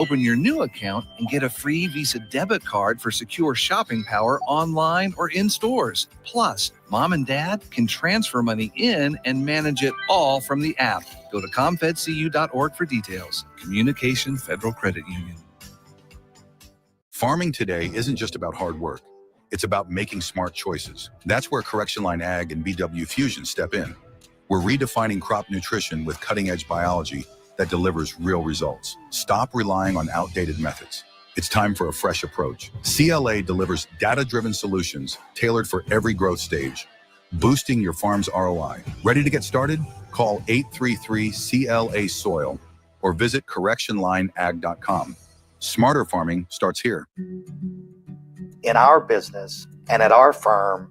Open your new account and get a free Visa debit card for secure shopping power online or in stores. Plus, Mom and Dad can transfer money in and manage it all from the app. Go to comfedcu.org for details. Communication Federal Credit Union. Farming today isn't just about hard work. It's about making smart choices. That's where Correction Line Ag and BW Fusion step in. We're redefining crop nutrition with cutting-edge biology that delivers real results. Stop relying on outdated methods. It's time for a fresh approach. CLA delivers data-driven solutions tailored for every growth stage, boosting your farm's ROI. Ready to get started? Call 833-CLA-SOIL or visit correctionlineag.com. Smarter farming starts here. In our business and at our firm,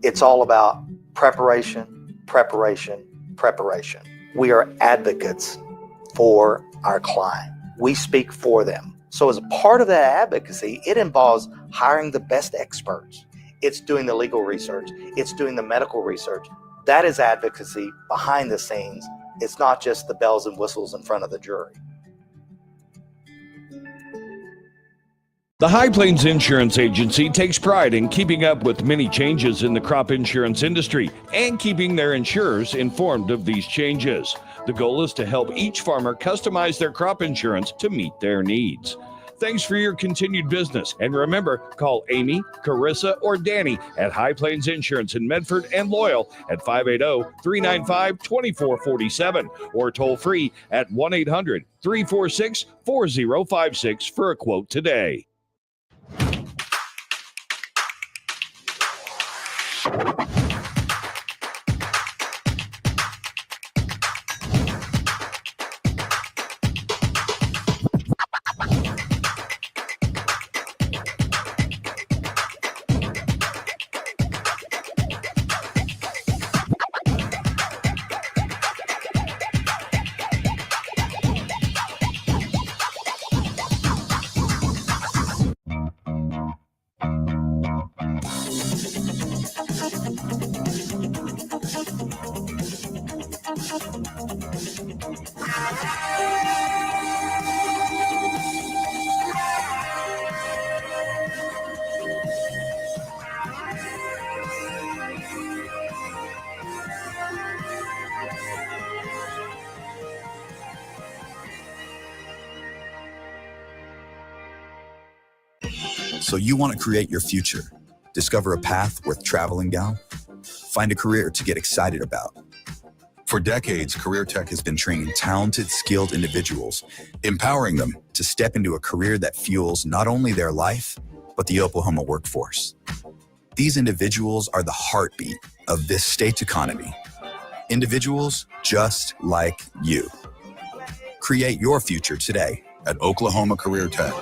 it's all about preparation, preparation, preparation. We are advocates for our client. We speak for them. So as a part of that advocacy, it involves hiring the best experts. It's doing the legal research. It's doing the medical research. That is advocacy behind the scenes. It's not just the bells and whistles in front of the jury. The High Plains Insurance Agency takes pride in keeping up with many changes in the crop insurance industry and keeping their insurers informed of these changes. The goal is to help each farmer customize their crop insurance to meet their needs. Thanks for your continued business. And remember, call Amy, Carissa, or Danny at High Plains Insurance in Medford and Loyal at 580-395-2447 or toll free at 1-800-346-4056 for a quote today. So you want to create your future, discover a path worth traveling down, find a career to get excited about. For decades, Career Tech has been training talented, skilled individuals, empowering them To step into a career that fuels not only their life, but the Oklahoma workforce. These individuals are the heartbeat of this state's economy. Individuals just like you. Create your future today at Oklahoma Career Tech.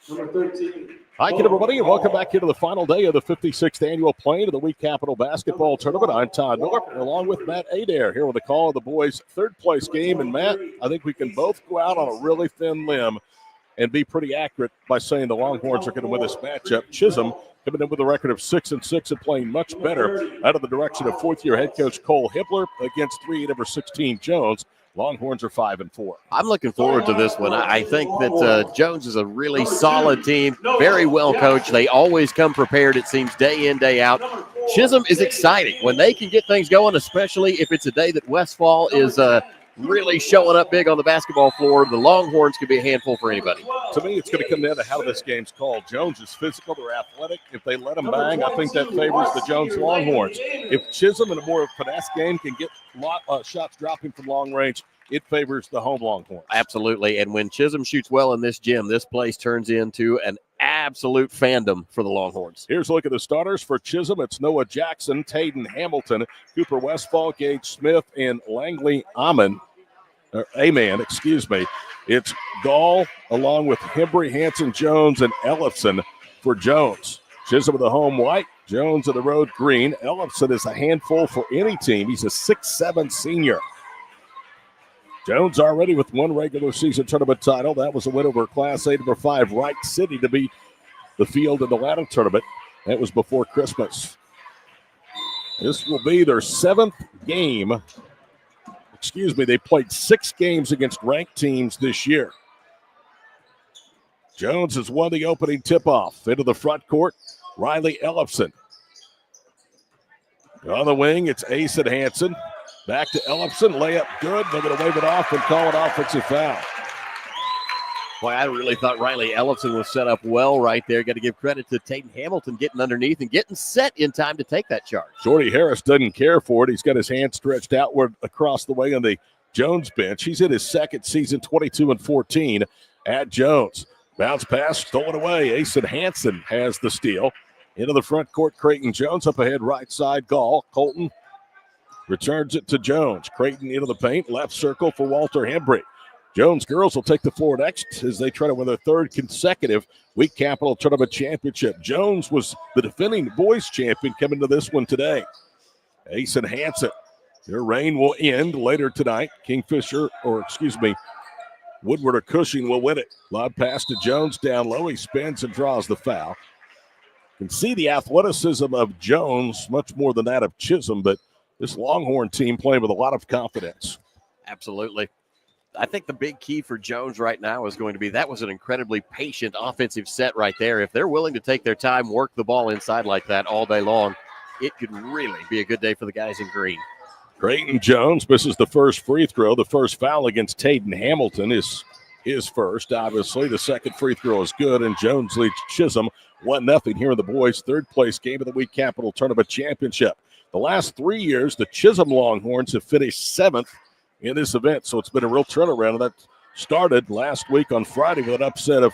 Number 13. Hi, everybody, and welcome back into the final day of the 56th Annual Plain of the Week Capital Basketball Tournament. I'm Todd Miller, along with Matt Adair, here with the call of the boys' third-place game. And, Matt, I think we can both go out on a really thin limb and be pretty accurate by saying the Longhorns are going to win this matchup. Chisholm coming in with a record of 6-6 and playing much better out of the direction of fourth-year head coach Cole Hippler against 3 number 16 Jones. Longhorns are 5-4. I'm looking forward to this one. I think that Jones is a really solid team, very well coached. They always come prepared, it seems, day in, day out. Chisholm is exciting when they can get things going, especially if it's a day that Westfall is really showing up big on the basketball floor. The Longhorns can be a handful for anybody. To me, it's going to come down to how this game's called. Jones is physical, they're athletic. If they let them bang, I think that favors the Jones Longhorns. If Chisholm in a more finesse game can get shots dropping from long range, it favors the home Longhorns. Absolutely. And when Chisholm shoots well in this gym, this place turns into an absolute fandom for the Longhorns. Here's a look at the starters for Chisholm. It's Noah Jackson, Tayden Hamilton, Cooper Westfall, Gage Smith, and Langley Aman. It's Gall along with Hembry, Hanson, Jones, and Ellefson for Jones. Chisholm with the home white, Jones of the road green. Ellefson is a handful for any team. He's a 6'7" senior. Jones already with one regular season tournament title. That was a win over Class A number 5 Wright City to beat the field in the ladder tournament. That was before Christmas. This will be their 7th game They played 6 games against ranked teams this year. Jones has won the opening tip-off. Into the front court, Riley Ellefson. On the wing, it's Asen Hansen. Back to Ellefson, layup good. They're going to wave it off and call an offensive foul. Boy, I really thought Riley Ellefson was set up well right there. Got to give credit to Tatum Hamilton getting underneath and getting set in time to take that charge. Jordy Harris doesn't care for it. He's got his hand stretched outward across the way on the Jones bench. He's in his second season, 22-14 at Jones. Bounce pass stolen away. Asen Hansen has the steal. Into the front court, Creighton Jones up ahead, right side, Gall. Colton returns it to Jones. Creighton into the paint, left circle for Walter Hembry. Jones girls will take the floor next as they try to win their third consecutive Week Capital Tournament Championship. Jones was the defending boys champion coming to this one today. Asen Hansen. Their reign will end later tonight. Woodward or Cushing will win it. Lob pass to Jones down low. He spins and draws the foul. You can see the athleticism of Jones much more than that of Chisholm, but this Longhorn team playing with a lot of confidence. Absolutely. I think the big key for Jones right now is going to be that was an incredibly patient offensive set right there. If they're willing to take their time, work the ball inside like that all day long, it could really be a good day for the guys in green. Creighton Jones misses the first free throw. The first foul against Tatum Hamilton is his first. Obviously, the second free throw is good, and Jones leads Chisholm 1-0 here in the boys' third-place game of the Week Capital Tournament Championship. The last 3 years, the Chisholm Longhorns have finished 7th in this event, so it's been a real turnaround. And that started last week on Friday with an upset of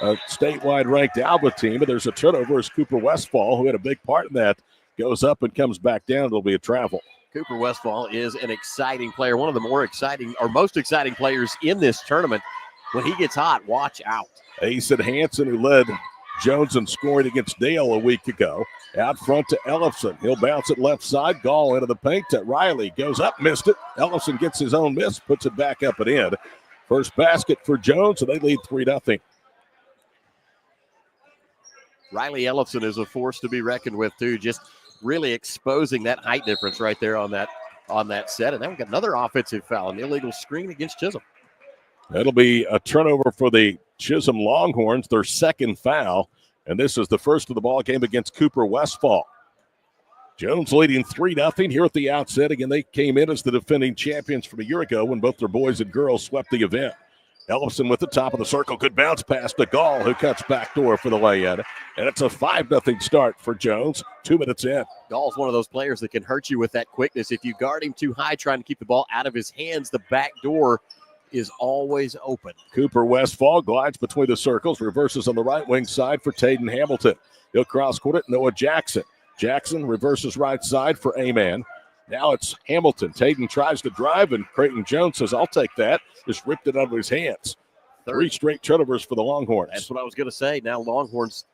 a statewide ranked Alba team, but there's a turnover as Cooper Westfall, who had a big part in that, goes up and comes back down. It'll be a travel. Cooper Westfall is an exciting player, one of the more exciting or most exciting players in this tournament. When he gets hot, watch out. Asen Hansen, who led Jones in scoring against Dale a week ago. Out front to Ellefson. He'll bounce it left side. Gall into the paint to Riley. Goes up, missed it. Ellefson gets his own miss, puts it back up and in. First basket for Jones, and they lead 3-0. Riley Ellefson is a force to be reckoned with, too. Just really exposing that height difference right there on that set. And then we've got another offensive foul, an illegal screen against Chisholm. That'll be a turnover for the Chisholm Longhorns, their second foul. And this is the first of the ball game against Cooper Westfall. Jones leading 3-0 here at the outset. Again, they came in as the defending champions from a year ago when both their boys and girls swept the event. Ellefson with the top of the circle. Good bounce pass to Gall, who cuts backdoor for the lay-in. And it's a 5-0 start for Jones. 2 minutes in. Gall's one of those players that can hurt you with that quickness. If you guard him too high trying to keep the ball out of his hands, the back door is always open. Cooper Westfall glides between the circles, reverses on the right wing side for Tatum Hamilton. He'll cross-court it, Noah Jackson. Jackson reverses right side for A-Man. Now it's Hamilton. Tatum tries to drive, and Creighton Jones says, I'll take that. Just ripped it out of his hands. 3 straight turnovers for the Longhorns. That's what I was going to say. Now Longhorns,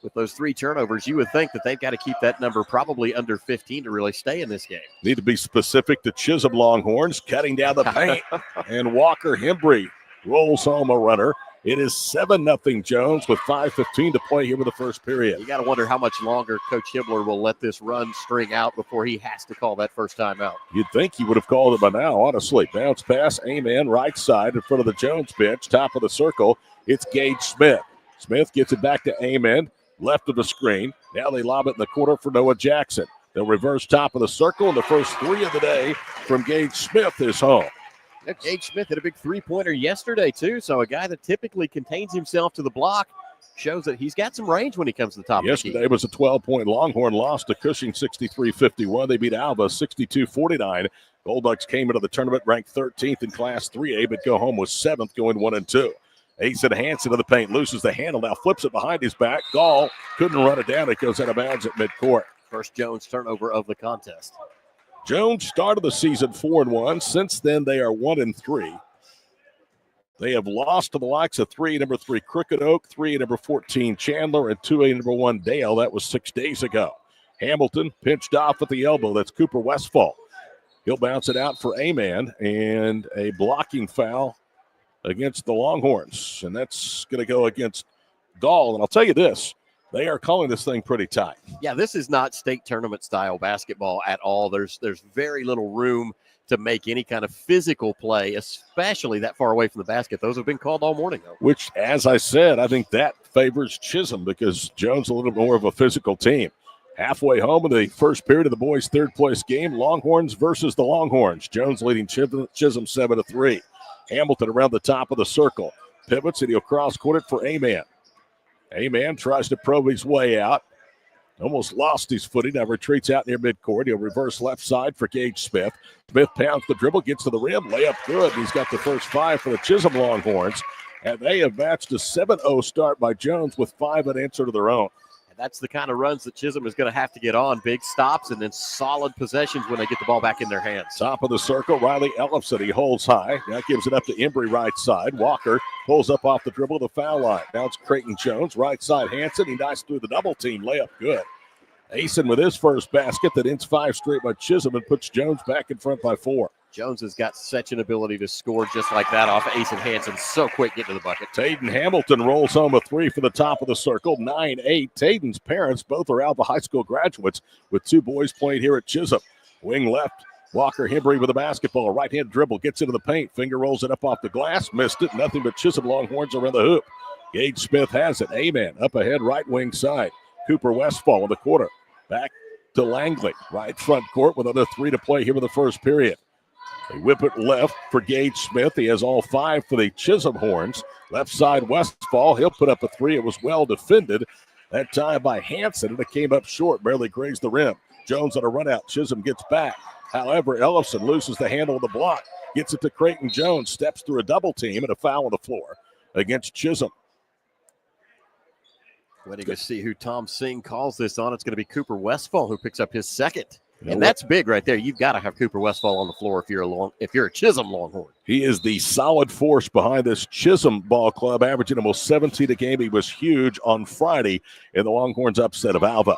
with those 3 turnovers, you would think that they've got to keep that number probably under 15 to really stay in this game. Need to be specific to Chisholm Longhorns, cutting down the paint. And Walker Hembry rolls home a runner. It is 7-0 Jones with 5:15 to play here with the first period. You got to wonder how much longer Coach Hibbler will let this run string out before he has to call that first time out. You'd think he would have called it by now, honestly. Bounce pass, Amen, right side in front of the Jones bench, top of the circle. It's Gage Smith. Smith gets it back to Amen, left of the screen. Now they lob it in the corner for Noah Jackson. They'll reverse top of the circle, and the first 3 of the day from Gage Smith is home. Gage Smith hit a big three-pointer yesterday, too, so a guy that typically contains himself to the block shows that he's got some range when he comes to the top Yesterday of the key. Was a 12-point Longhorn loss to Cushing 63-51. They beat Alba 62-49. Bulldogs came into the tournament ranked 13th in Class 3A, but go home with 7th, going 1-2. Asen Hansen to the paint, loses the handle, now flips it behind his back. Gall couldn't run it down. It goes out of bounds at midcourt. First Jones turnover of the contest. Jones started the season 4-1. Since then, they are 1-3. They have lost to the likes of 3A number 3 Crooked Oak, 3A number 14 Chandler, and 2A number 1 Dale. That was 6 days ago. Hamilton pinched off at the elbow. That's Cooper Westfall. He'll bounce it out for A-Man, and a blocking foul against the Longhorns. And that's going to go against Gall. And I'll tell you this, they are calling this thing pretty tight. Yeah, this is not state tournament style basketball at all. There's very little room to make any kind of physical play, especially that far away from the basket. Those have been called all morning, though. Which, as I said, I think that favors Chisholm because Jones a little more of a physical team. Halfway home in the first period of the boys' third-place game, Longhorns versus the Longhorns. Jones leading Chisholm 7-3. Hamilton around the top of the circle. Pivots, and he'll cross-court it for A-Man. A-Man tries to probe his way out. Almost lost his footing. Now retreats out near midcourt. He'll reverse left side for Gage Smith. Smith pounds the dribble, gets to the rim. Layup good. He's got the first 5 for the Chisholm Longhorns. And they have matched a 7-0 start by Jones with 5 unanswered of their own. That's the kind of runs that Chisholm is going to have to get on. Big stops and then solid possessions when they get the ball back in their hands. Top of the circle, Riley Ellefson. He holds high. Now gives it up to Embry right side. Walker pulls up off the dribble to the foul line. Now it's Creighton Jones. Right side, Hanson. He dives through the double team. Layup good. Asen with his first basket that ends 5 straight by Chisholm and puts Jones back in front by 4. Jones has got such an ability to score just like that off Asen Hanson. So quick getting to the bucket. Taden Hamilton rolls home a 3 for the top of the circle, 9-8. Taden's parents both are Alva High School graduates with 2 boys playing here at Chisholm. Wing left, Walker Hembry with a basketball. Right-hand dribble, gets into the paint. Finger rolls it up off the glass, missed it. Nothing but Chisholm Longhorns around the hoop. Gage Smith has it. Amen up ahead, right wing side. Cooper Westfall in the quarter. Back to Langley, right front court with another 3 to play here in the first period. They whip it left for Gage Smith. He has all 5 for the Chisholm Horns. Left side Westfall. He'll put up a 3. It was well defended. That time by Hanson, and it came up short, barely grazed the rim. Jones on a run out. Chisholm gets back. However, Ellefson loses the handle of the block. Gets it to Creighton Jones. Steps through a double team and a foul on the floor against Chisholm. Waiting to see who Tom Singh calls this on. It's going to be Cooper Westfall who picks up his second. And that's big right there. You've got to have Cooper Westfall on the floor if you're a Chisholm Longhorn. He is the solid force behind this Chisholm ball club, averaging almost 17 a game. He was huge on Friday in the Longhorns upset of Alva.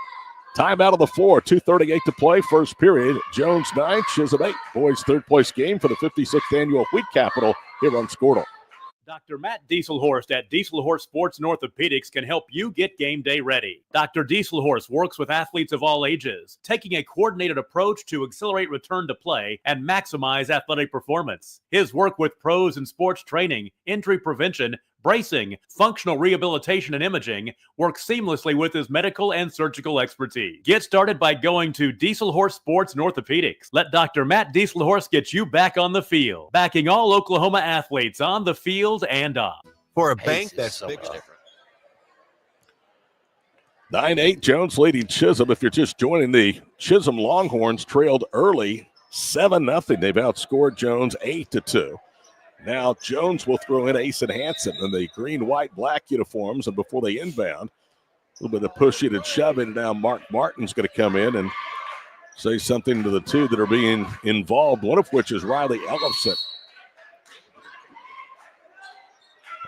Time out of the floor, 2:38 to play, first period. Jones 9, Chisholm 8. Boys' third-place game for the 56th annual Wheat Capital here on Squirtle. Dr. Matt Dieselhorst at Dieselhorst Sports and Orthopedics can help you get game day ready. Dr. Dieselhorst works with athletes of all ages, taking a coordinated approach to accelerate return to play and maximize athletic performance. His work with pros in sports training, injury prevention, bracing, functional rehabilitation, and imaging works seamlessly with his medical and surgical expertise. Get started by going to Dieselhorst Sports and Orthopedics. Let Dr. Matt Dieselhorst get you back on the field, backing all Oklahoma athletes on the field and off. For a bank that's so much different. 9-8, Jones leading Chisholm. If you're just joining, the Chisholm Longhorns trailed early 7-0. They've outscored Jones 8-2. Now Jones will throw in Asen Hanson in the green, white, black uniforms, and before they inbound, a little bit of pushing and shoving. And now Mark Martin's going to come in and say something to the 2 that are being involved, one of which is Riley Ellefson.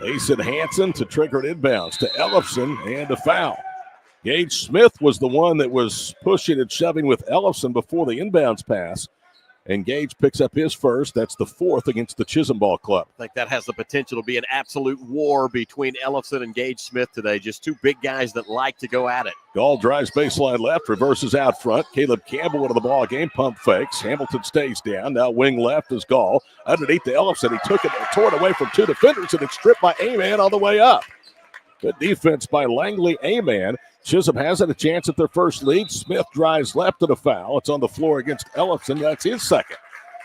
Asen Hanson to trigger an inbounds to Ellefson and a foul. Gage Smith was the one that was pushing and shoving with Ellefson before the inbounds pass. And Gage picks up his first. That's the 4th against the Chisholm Ball Club. I think that has the potential to be an absolute war between Ellefson and Gage Smith today. Just 2 big guys that like to go at it. Gall drives baseline left, reverses out front. Caleb Campbell into the ball game, pump fakes. Hamilton stays down. Now wing left is Gall. Underneath to Ellefson. He took it and tore it away from 2 defenders, and it's stripped by A-Man all the way up. Good defense by Langley A-Man. Chisholm hasn't a chance at their first lead. Smith drives left to a foul. It's on the floor against Ellefson. That's his second.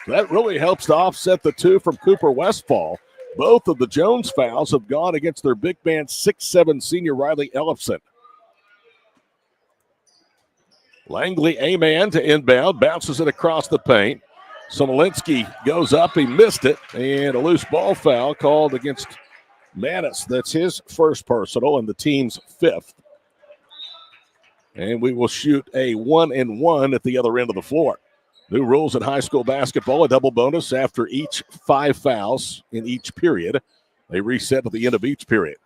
That really helps to offset the 2 from Cooper Westfall. Both of the Jones fouls have gone against their big man 6'7" senior Riley Ellefson. Langley A-Man to inbound, bounces it across the paint. Somolinski goes up, he missed it, and a loose ball foul called against Mattis. That's his first personal and the team's 5th. And we will shoot a 1-and-1 at the other end of the floor. New rules in high school basketball, a double bonus after each 5 fouls in each period. They reset at the end of each period.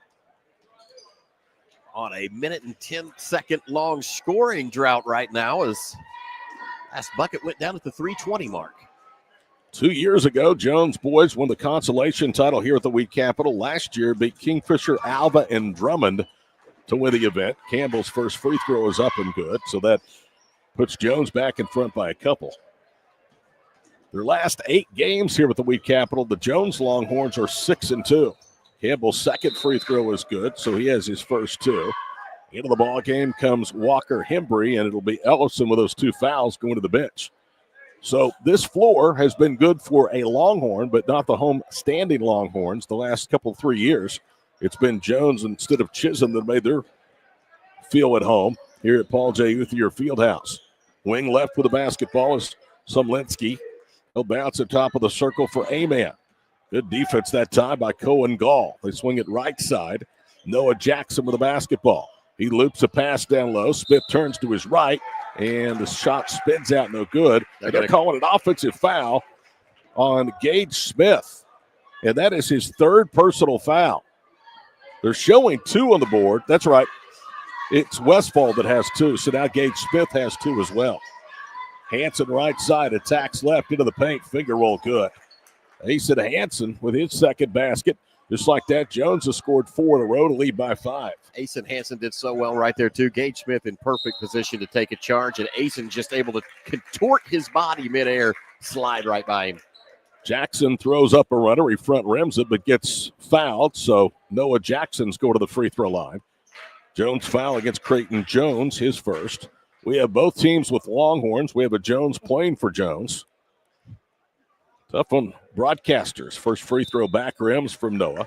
On a 1:10 long scoring drought right now as last bucket went down at the 3:20 mark. 2 years ago, Jones boys won the consolation title here at the Wheat Capital. Last year, beat Kingfisher, Alva, and Drummond to win the event. Campbell's first free throw is up and good, so that puts Jones back in front by a couple. Their last 8 games here with the Week Capital, the Jones Longhorns are 6-2. Campbell's second free throw is good, so he has his first 2. Into the ball game comes Walker Hembry, and it'll be Ellison with those 2 fouls going to the bench. So this floor has been good for a Longhorn, but not the home standing Longhorns the last 3 years. It's been Jones instead of Chisholm that made their feel at home here at Paul J. Uthier Fieldhouse. Wing left with the basketball is Sumlinski. He'll bounce at top of the circle for A-Man. Good defense that time by Cohen Gall. They swing it right side. Noah Jackson with the basketball. He loops a pass down low. Smith turns to his right, and the shot spins out no good. They're calling an offensive foul on Gage Smith, and that is his 3rd personal foul. They're showing 2 on the board. That's right. It's Westfall that has 2, so now Gage Smith has 2 as well. Hanson right side, attacks left into the paint, finger roll good. Asen Hanson with his second basket. Just like that, Jones has scored 4 in a row to lead by 5. Asen Hanson did so well right there, too. Gage Smith in perfect position to take a charge, and Asen just able to contort his body midair, slide right by him. Jackson throws up a runner. He front rims it, but gets fouled, so Noah Jackson's going to the free throw line. Jones foul against Creighton Jones, his first. We have both teams with Longhorns. We have a Jones playing for Jones. Tough on broadcasters. First free throw back rims from Noah.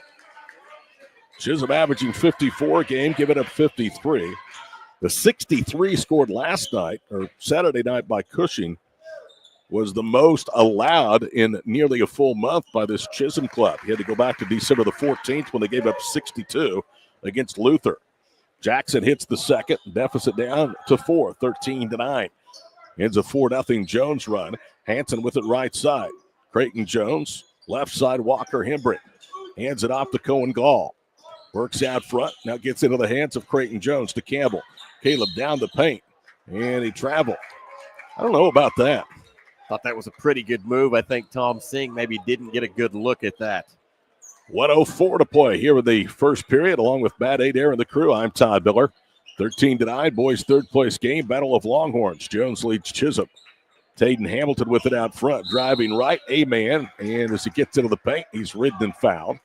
Chisholm averaging 54 a game, giving up 53. The 63 scored last night, or Saturday night by Cushing, was the most allowed in nearly a full month by this Chisholm club. He had to go back to December the 14th when they gave up 62 against Luther. Jackson hits the second, deficit down to 4, 13-9. Ends a 4-0 Jones run. Hanson with it right side. Creighton Jones, left side Walker Hembry. Hands it off to Cohen Gall. Works out front, now gets into the hands of Creighton Jones to Campbell. Caleb down the paint, and he traveled. I don't know about that. Thought that was a pretty good move. I think Tom Singh maybe didn't get a good look at that. 1:04 to play here in the first period, along with Matt Adair and the crew. I'm Todd Miller. 13-9, boys' third-place game, Battle of Longhorns. Jones leads Chisholm. Taden Hamilton with it out front, driving right, A-man, and as he gets into the paint, he's ridden and fouled.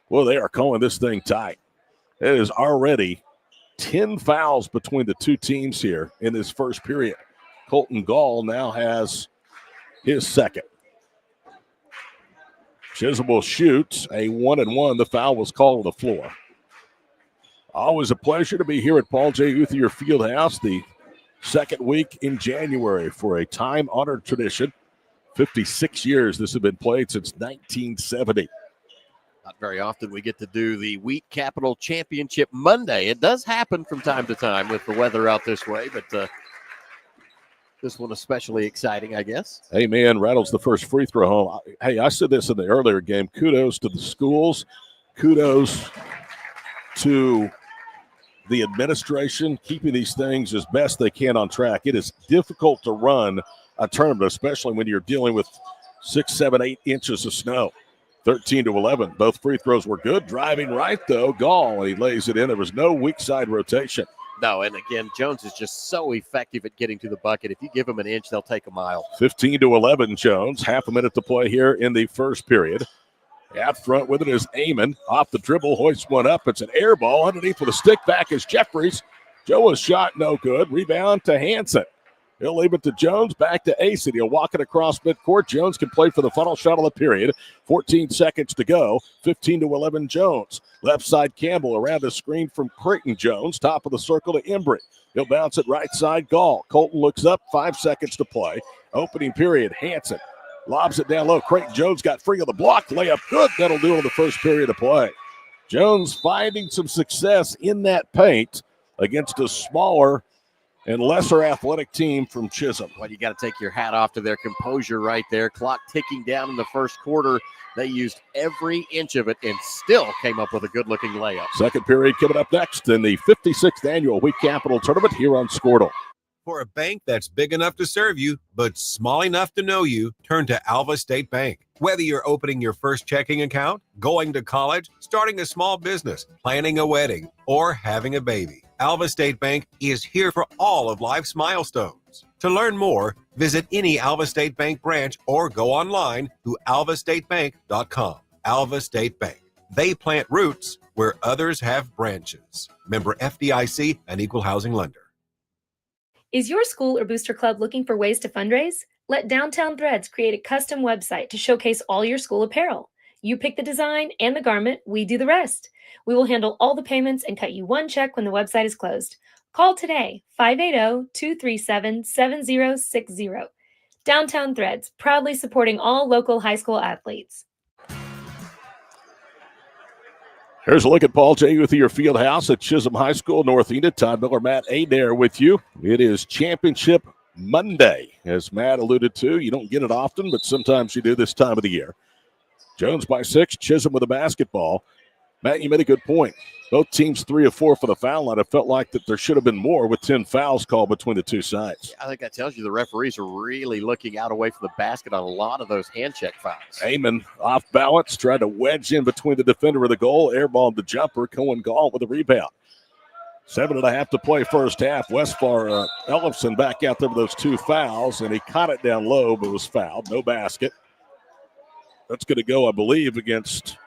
Well, they are calling this thing tight. It is already 10 fouls between the 2 teams here in this first period. Colton Gall now has his second. Chisholm will shoot a 1-1. The foul was called on the floor. Always a pleasure to be here at Paul J. Uthier Fieldhouse, the second week in January for a time-honored tradition. 56 years this has been played since 1970. Not very often we get to do the Week Capital Championship Monday. It does happen from time to time with the weather out this way, but this one especially exciting, I guess. Hey, man, rattles the first free throw home. Hey, I said this in the earlier game. Kudos to the schools. Kudos to the administration keeping these things as best they can on track. It is difficult to run a tournament, especially when you're dealing with 6, 7, 8 inches of snow. 13-11. Both free throws were good. Driving right, though, Gall, and he lays it in. There was no weak side rotation. No, and again, Jones is just so effective at getting to the bucket. If you give them an inch, they'll take a mile. 15-11, Jones. Half a minute to play here in the first period. Out front with it is Amon. Off the dribble, hoists one up. It's an air ball. Underneath with a stick back is Jeffries. Joe's shot no good. Rebound to Hanson. He'll leave it to Jones. Back to Asen. He'll walk it across midcourt. Jones can play for the final shot of the period. 14 seconds to go. 15-11 Jones. Left side Campbell around a screen from Creighton Jones. Top of the circle to Embry. He'll bounce it right side Gall. Colton looks up. 5 seconds to play. Opening period. Hanson lobs it down low. Creighton Jones got free of the block. Layup good. That'll do it in the first period of play. Jones finding some success in that paint against a smaller and lesser athletic team from Chisholm. Well, you got to take your hat off to their composure right there. Clock ticking down in the first quarter. They used every inch of it and still came up with a good-looking layup. Second period coming up next in the 56th Annual Week Capital Tournament here on Squirtle. For a bank that's big enough to serve you, but small enough to know you, turn to Alva State Bank. Whether you're opening your first checking account, going to college, starting a small business, planning a wedding, or having a baby, Alva State Bank is here for all of life's milestones. loans. To learn more, visit any Alva State Bank branch or go online to alvastatebank.com. Alva State Bank. They plant roots where others have branches. Member FDIC, an equal housing lender. Is your school or booster club looking for ways to fundraise? Let Downtown Threads create a custom website to showcase all your school apparel. You pick the design and the garment, we do the rest. We will handle all the payments and cut you one check when the website is closed. Call today, 580-237-7060. Downtown Threads, proudly supporting all local high school athletes. Here's a look at Paul J. with your field house at Chisholm High School, North Enid. Todd Miller, Matt Adair with you. It is Championship Monday, as Matt alluded to. You don't get it often, but sometimes you do this time of the year. Jones by 6, Chisholm with a basketball. Matt, you made a good point. Both teams 3 of 4 for the foul line. It felt like that there should have been more with 10 fouls called between the two sides. I think that tells you the referees are really looking out away from the basket on a lot of those hand check fouls. Amon off balance, tried to wedge in between the defender and the goal, airballed the jumper. Cohen Gall with a rebound. 7.5 to play first half. Westphal Ellefson back out there with those 2 fouls, and he caught it down low but was fouled. No basket. That's going to go, I believe, against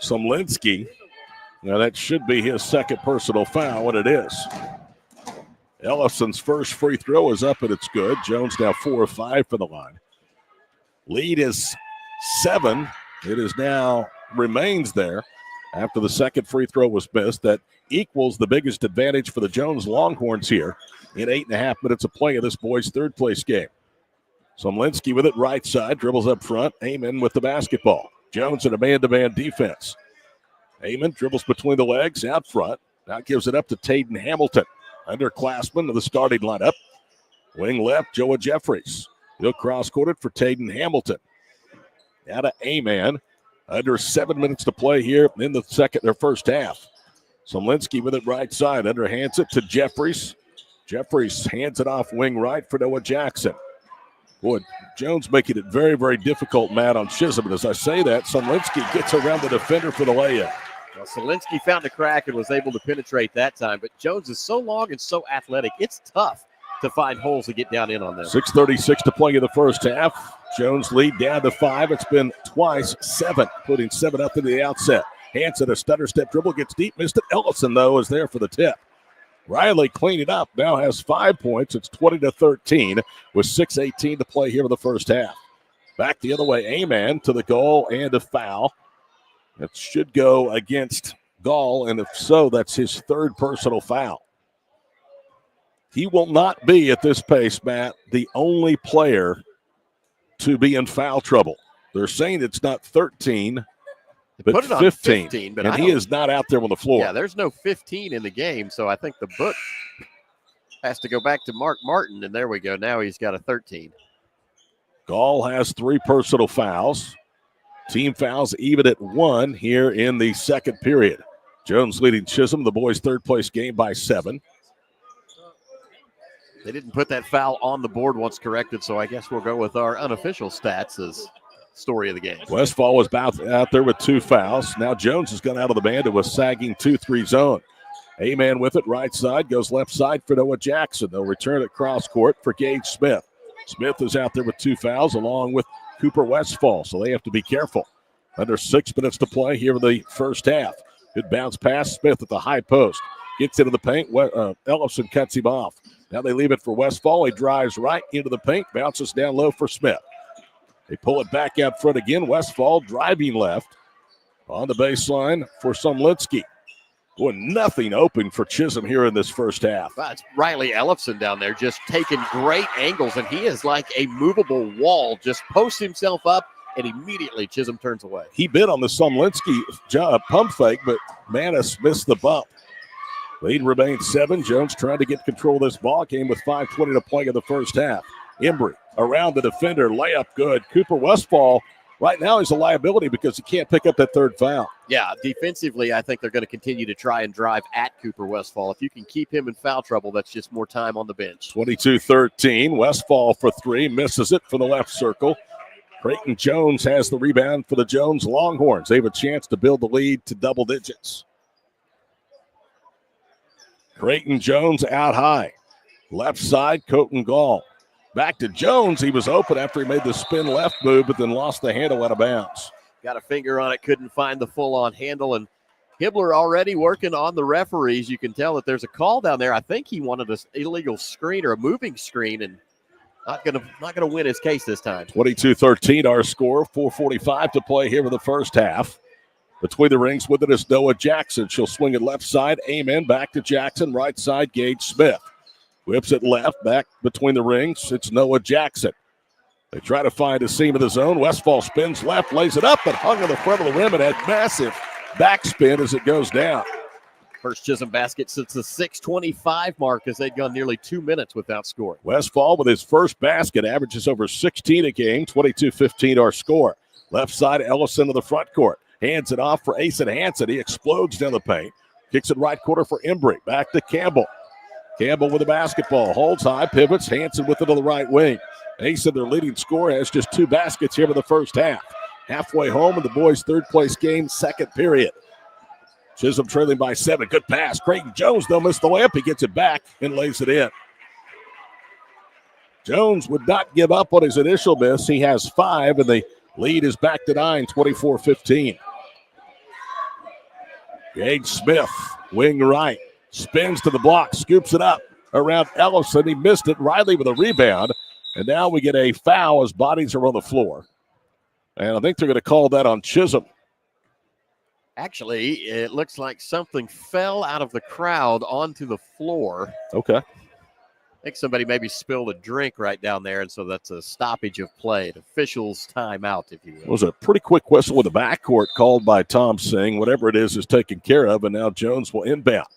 Somlinski. Now, that should be his second personal foul, what it is. Ellefson's first free throw is up, and it's good. Jones now 4 of 5 for the line. Lead is 7. It is now remains there after the second free throw was missed. That equals the biggest advantage for the Jones Longhorns here in 8.5 minutes of play of this boys' third place game. Somlinski with it right side, dribbles up front. Amon with the basketball. Jones in a man-to-man defense. Amon dribbles between the legs out front. Now gives it up to Taden Hamilton. Underclassman of the starting lineup. Wing left, Joa Jeffries. He'll cross-court it for Taden Hamilton. Now to Amon. Under 7 minutes to play here in the first half. Somlinski with it right side. Underhands it to Jeffries. Jeffries hands it off wing right for Noah Jackson. Boy, Jones making it very, very difficult, Matt, on Chisholm. And as I say that, Somlinski gets around the defender for the layup. Well, Somlinski found a crack and was able to penetrate that time. But Jones is so long and so athletic, it's tough to find holes to get down in on them. 6:36 to play in the first half. Jones lead down to 5. It's been twice 7, putting 7 up in the outset. Hanson, a stutter step dribble, gets deep. Missed it. Ellison, though, is there for the tip. Riley cleaned it up. Now has 5 points. It's 20-13 with 6:18 to play here in the first half. Back the other way. Amon to the goal and a foul. It should go against Gall, and if so, that's his third personal foul. He will not be at this pace, Matt, the only player to be in foul trouble. They're saying it's not 13, but put it on 15 but and he is not out there on the floor. Yeah, there's no 15 in the game, so I think the book has to go back to Mark Martin, and there we go. Now he's got a 13. Gall has 3 personal fouls. Team fouls even at 1 here in the second period. Jones leading Chisholm, the boys' third-place game, by 7. They didn't put that foul on the board once corrected, so I guess we'll go with our unofficial stats as story of the game. Westphal was out there with 2 fouls. Now Jones has gone out of the band to a sagging 2-3 zone. A-man with it, right side, goes left side for Noah Jackson. They'll return it cross court for Gage Smith. Smith is out there with 2 fouls along with Cooper Westphal, so they have to be careful. Under 6 minutes to play here in the first half. Good bounce pass. Smith at the high post. Gets into the paint. Ellison cuts him off. Now they leave it for Westphal. He drives right into the paint. Bounces down low for Smith. They pull it back out front again. Westphal driving left on the baseline for Somlinski. Boy, nothing open for Chisholm here in this first half. Well, it's Riley Ellefson down there just taking great angles, and he is like a movable wall. Just posts himself up, and immediately Chisholm turns away. He bit on the Somlinski pump fake, but Manis missed the bump. Lead remains 7. Jones trying to get control of this ball game with 5:20 to play in the first half. Embry around the defender, layup good. Cooper Westphal right now is a liability because he can't pick up that third foul. Yeah, defensively, I think they're going to continue to try and drive at Cooper Westphal. If you can keep him in foul trouble, that's just more time on the bench. 22-13. Westphal for 3, misses it from the left circle. Creighton Jones has the rebound for the Jones Longhorns. They have a chance to build the lead to double digits. Creighton Jones out high. Left side, Colton Gall. Back to Jones. He was open after he made the spin left move, but then lost the handle out of bounds. Got a finger on it, couldn't find the full-on handle, and Hibbler already working on the referees. You can tell that there's a call down there. I think he wanted an illegal screen or a moving screen, and not gonna win his case this time. 22-13 our score. 4:45 to play here in the first half. Between the rings with it is Noah Jackson. She'll swing it left side. Amen. Back to Jackson. Right side, Gage Smith. Whips it left. Back between the rings. It's Noah Jackson. They try to find a seam of the zone. Westfall spins left, lays it up, and hung on the front of the rim and had massive backspin as it goes down. First Chisholm basket since the 6:25 mark as they'd gone nearly 2 minutes without scoring. Westfall with his first basket averages over 16 a game. 22-15 our score. Left side, Ellison to the front court. Hands it off for Asen Hansen. He explodes down the paint. Kicks it right quarter for Embry. Back to Campbell. Campbell with the basketball. Holds high, pivots. Hansen with it to the right wing. Asen, their leading scorer, has just 2 baskets here in the first half. Halfway home in the boys' third-place game, second period. Chisholm trailing by 7. Good pass. Creighton Jones, though, missed the layup. He gets it back and lays it in. Jones would not give up on his initial miss. He has 5, and the lead is back to 9, 24-15. Gage Smith, wing right. Spins to the block, scoops it up around Ellison. He missed it. Riley with a rebound. And now we get a foul as bodies are on the floor. And I think they're going to call that on Chisholm. Actually, it looks like something fell out of the crowd onto the floor. Okay. I think somebody maybe spilled a drink right down there, and so that's a stoppage of play. An official's timeout, if you will. It was a pretty quick whistle with the backcourt called by Tom Singh. Whatever it is taken care of, and now Jones will inbound.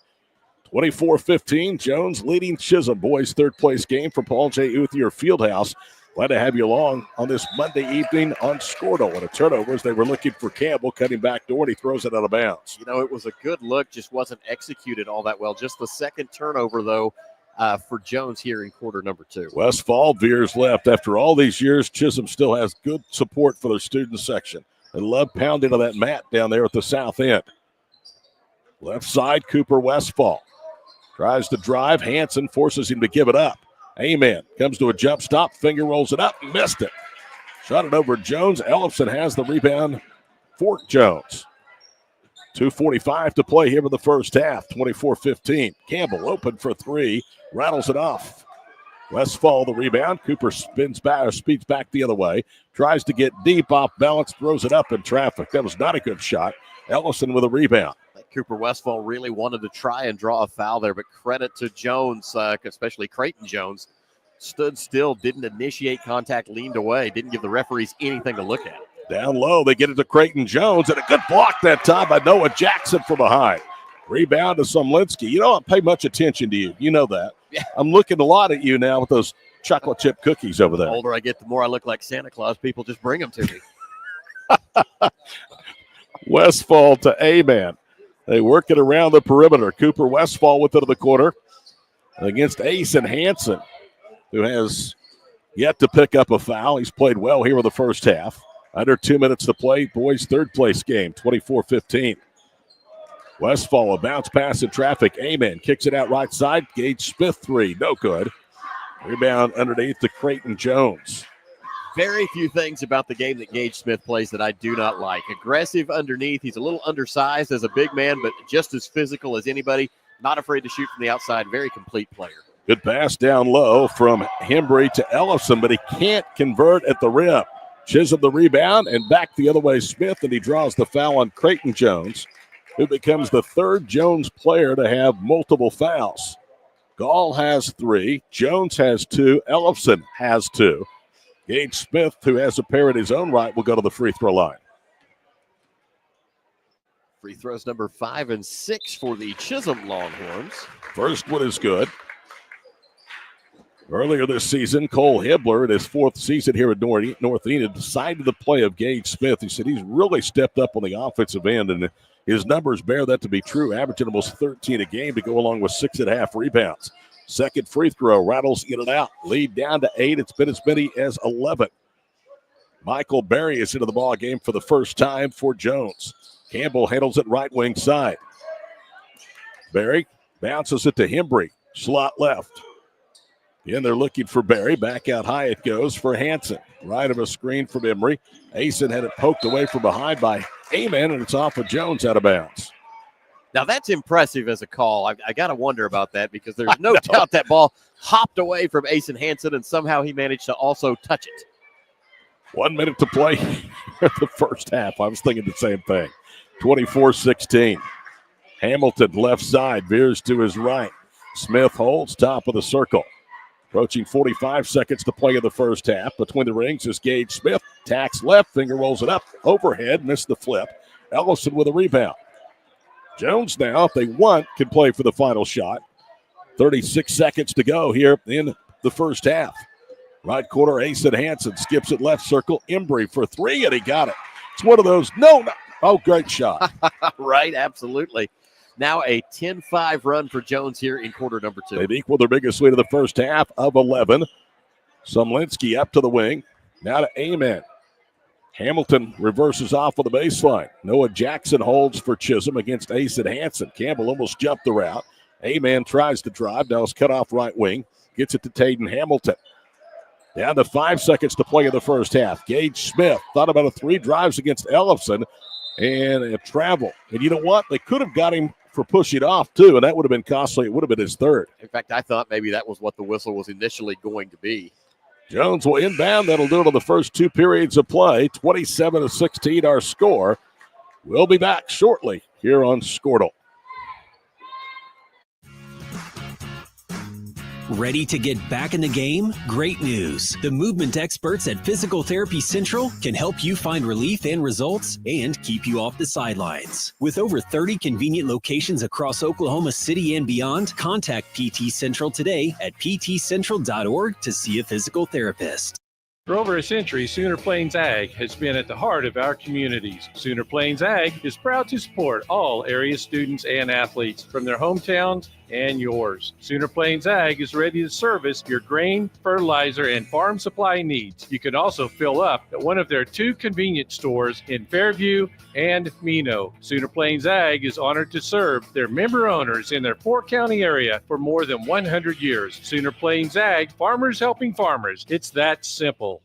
24-15, Jones leading Chisholm. Boys' third-place game for Paul J. Uthier Fieldhouse. Glad to have you along on this Monday evening on Scordo. And a turnover as they were looking for Campbell, cutting back door, and he throws it out of bounds. You know, it was a good look, just wasn't executed all that well. Just the second turnover, though, for Jones here in quarter number 2. Westfall veers left. After all these years, Chisholm still has good support for their student section. They love pounding on that mat down there at the south end. Left side, Cooper Westfall. Tries to drive. Hansen forces him to give it up. Amen. Comes to a jump stop. Finger rolls it up. Missed it. Shot it over Jones. Ellison has the rebound for Jones. 2:45 to play here in the first half. 24-15. Campbell open for 3. Rattles it off. Westfall the rebound. Cooper spins back or speeds back the other way. Tries to get deep off balance. Throws it up in traffic. That was not a good shot. Ellison with a rebound. Cooper Westfall really wanted to try and draw a foul there, but credit to Jones, especially Creighton Jones. Stood still, didn't initiate contact, leaned away, didn't give the referees anything to look at. Down low, they get it to Creighton Jones, and a good block that time by Noah Jackson from behind. Rebound to Somlinski. You don't pay much attention to you. You know that. Yeah. I'm looking a lot at you now with those chocolate chip cookies over there. The older I get, the more I look like Santa Claus. People just bring them to me. Westfall to A-Man. They work it around the perimeter. Cooper Westfall with it to the corner against Asen Hansen, who has yet to pick up a foul. He's played well here in the first half. Under 2 minutes to play. Boys' third-place game, 24-15. Westfall, a bounce pass in traffic. Amen kicks it out right side. Gage Smith 3, no good. Rebound underneath to Creighton Jones. Very few things about the game that Gage Smith plays that I do not like. Aggressive underneath. He's a little undersized as a big man, but just as physical as anybody. Not afraid to shoot from the outside. Very complete player. Good pass down low from Hembry to Ellison, but he can't convert at the rim. Chisholm the rebound, and back the other way Smith, and he draws the foul on Creighton Jones, who becomes the third Jones player to have multiple fouls. Gall has 3. Jones has 2. Ellison has 2. Gage Smith, who has a pair in his own right, will go to the free throw line. Free throws number 5 and 6 for the Chisholm Longhorns. First one is good. Earlier this season, Cole Hibbler, in his 4th season here at North Enid, decided the play of Gage Smith. He said he's really stepped up on the offensive end, and his numbers bear that to be true, averaging almost 13 a game to go along with 6.5 rebounds. Second free throw, rattles in and out. Lead down to 8. It's been as many as 11. Michael Berry is into the ball game for the first time for Jones. Campbell handles it right wing side. Berry Bounces it to Hembry. Slot left. And they're looking for Barry. Back out high it goes for Hanson. Right of a screen from Emery. Asen had it poked away from behind by Amen, and it's off of Jones out of bounds. Now, that's impressive as a call. I got to wonder about that because there's no doubt that ball hopped away from Asen Hanson, and somehow he managed to also touch it. 1 minute to play in the first half. I was thinking the same thing. 24-16. Hamilton left side, veers to his right. Smith holds top of the circle. Approaching 45 seconds to play in the first half. Between the rings is Gage Smith. Tacks left, finger rolls it up. Overhead, missed the flip. Ellison with a rebound. Jones now, if they want, can play for the final shot. 36 seconds to go here in the first half. Right corner, Asen Hanson skips it left circle. Embry for three, and he got it. It's one of those, no. Oh, great shot. Right, absolutely. Now a 10-5 run for Jones here in quarter number 2. They've equaled their biggest lead of the first half of 11. Sumlinski up to the wing. Now to Amen. Hamilton reverses off of the baseline. Noah Jackson holds for Chisholm against Asen Hanson. Campbell almost jumped the route. Amen tries to drive. Now it's cut off right wing. Gets it to Taden Hamilton. Down to 5 seconds to play in the first half. Gage Smith thought about a 3 drives against Ellison and a travel. And you know what? They could have got him for pushing off, too, and that would have been costly. It would have been his third. In fact, I thought maybe that was what the whistle was initially going to be. Jones will inbound. That'll do it on the first 2 periods of play. 27-16 our score. We'll be back shortly here on Squirtle. Ready to get back in the game? Great news. The movement experts at Physical Therapy Central can help you find relief and results and keep you off the sidelines. With over 30 convenient locations across Oklahoma City and beyond, contact PT Central today at ptcentral.org to see a physical therapist. For over a century, Sooner Plains Ag has been at the heart of our communities. Sooner Plains Ag is proud to support all area students and athletes from their hometowns and yours. Sooner Plains Ag is ready to service your grain, fertilizer, and farm supply needs. You can also fill up at one of their 2 convenience stores in Fairview and Mino. Sooner Plains Ag is honored to serve their member owners in their 4-county area for more than 100 years. Sooner Plains Ag, farmers helping farmers. It's that simple.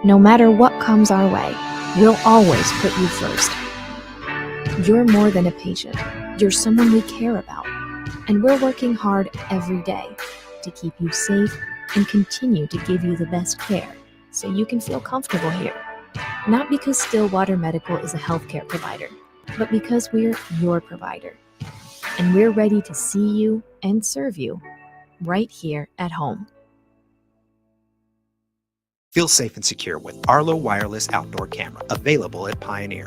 No matter what comes our way, we'll always put you first. You're more than a patient. You're someone we care about. And we're working hard every day to keep you safe and continue to give you the best care so you can feel comfortable here. Not because Stillwater Medical is a healthcare provider, but because we're your provider. And we're ready to see you and serve you right here at home. Feel safe and secure with Arlo Wireless Outdoor Camera, available at Pioneer.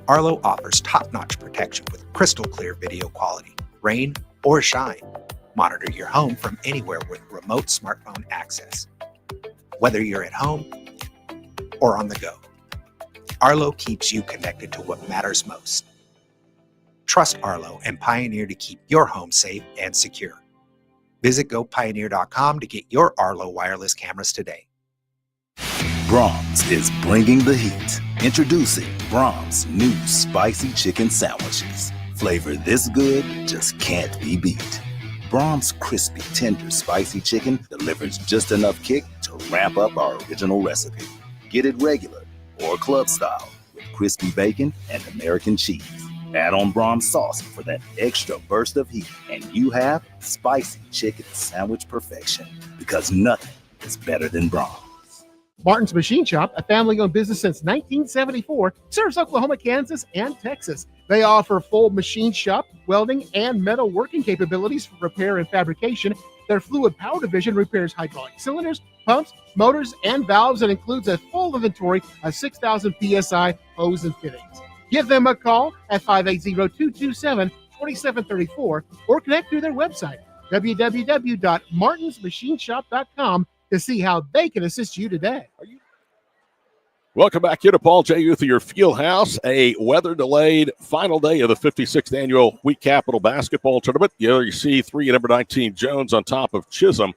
Arlo offers top-notch protection with crystal clear video quality, rain or shine. Monitor your home from anywhere with remote smartphone access. Whether you're at home or on the go, Arlo keeps you connected to what matters most. Trust Arlo and Pioneer to keep your home safe and secure. Visit gopioneer.com to get your Arlo wireless cameras today. Brahms is bringing the heat. Introducing Brahms' new spicy chicken sandwiches. Flavor this good just can't be beat. Brahms' crispy, tender, spicy chicken delivers just enough kick to ramp up our original recipe. Get it regular or club style with crispy bacon and American cheese. Add on Brahms sauce for that extra burst of heat, and you have spicy chicken sandwich perfection, because nothing is better than Brahms. Martin's Machine Shop, a family-owned business since 1974, serves Oklahoma, Kansas, and Texas. They offer full machine shop, welding, and metal working capabilities for repair and fabrication. Their fluid power division repairs hydraulic cylinders, pumps, motors, and valves, and includes a full inventory of 6,000 PSI hose and fittings. Give them a call at 580-227-2734 or connect through their website, www.martinsmachineshop.com, to see how they can assist you today. Welcome back here to Paul J. Youth, your Field House, a weather-delayed final day of the 56th Annual Week Capital Basketball Tournament. You see 3 and number 19 Jones on top of Chisholm,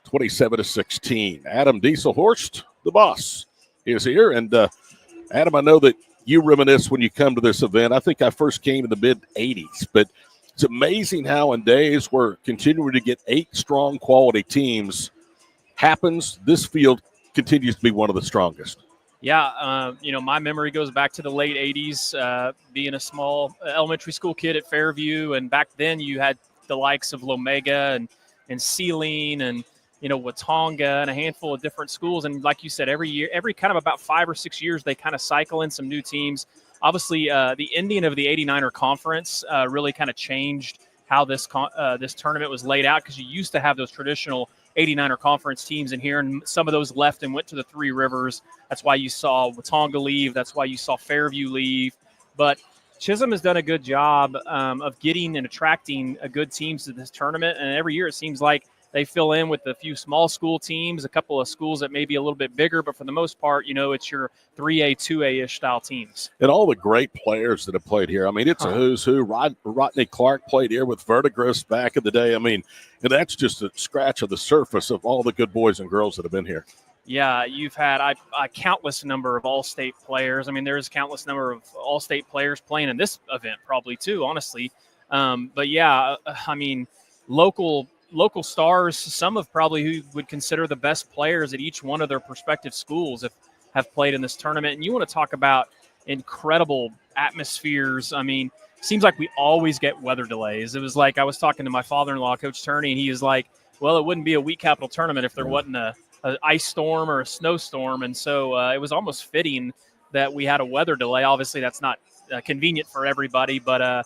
27-16. Adam Dieselhorst, the boss, is here. And, Adam, I know that you reminisce when you come to this event. I think I first came in the mid-'80s, but it's amazing how in days we're continuing to get 8 strong quality teams happens, this field continues to be one of the strongest. Yeah, my memory goes back to the late 80s, being a small elementary school kid at Fairview. And back then you had the likes of Lomega and Sealing and, Watonga and a handful of different schools. And like you said, every kind of about 5 or 6 years, they kind of cycle in some new teams. Obviously, the ending of the 89er conference really kind of changed how this tournament was laid out, because you used to have those traditional 89er conference teams in here, and some of those left and went to the Three Rivers. That's why you saw Watonga leave. That's why you saw Fairview leave. But Chisholm has done a good job of getting and attracting good teams to this tournament, and every year it seems like they fill in with a few small school teams, a couple of schools that may be a little bit bigger, but for the most part, it's your 3A, 2A-ish style teams. And all the great players that have played here. I mean, it's a who's who. Rodney Clark played here with Verdigris back in the day. I mean, and that's just a scratch of the surface of all the good boys and girls that have been here. Yeah, you've had a countless number of all-state players. I mean, there's a countless number of all-state players playing in this event probably too, honestly. But yeah, I mean, local stars, some of probably who would consider the best players at each one of their respective schools have played in this tournament. And you want to talk about incredible atmospheres. I mean, seems like we always get weather delays. It was like I was talking to my father-in-law, Coach Turney, and he was like, well, it wouldn't be a Week Capital tournament if there wasn't an ice storm or a snowstorm. And so it was almost fitting that we had a weather delay. Obviously, that's not convenient for everybody, but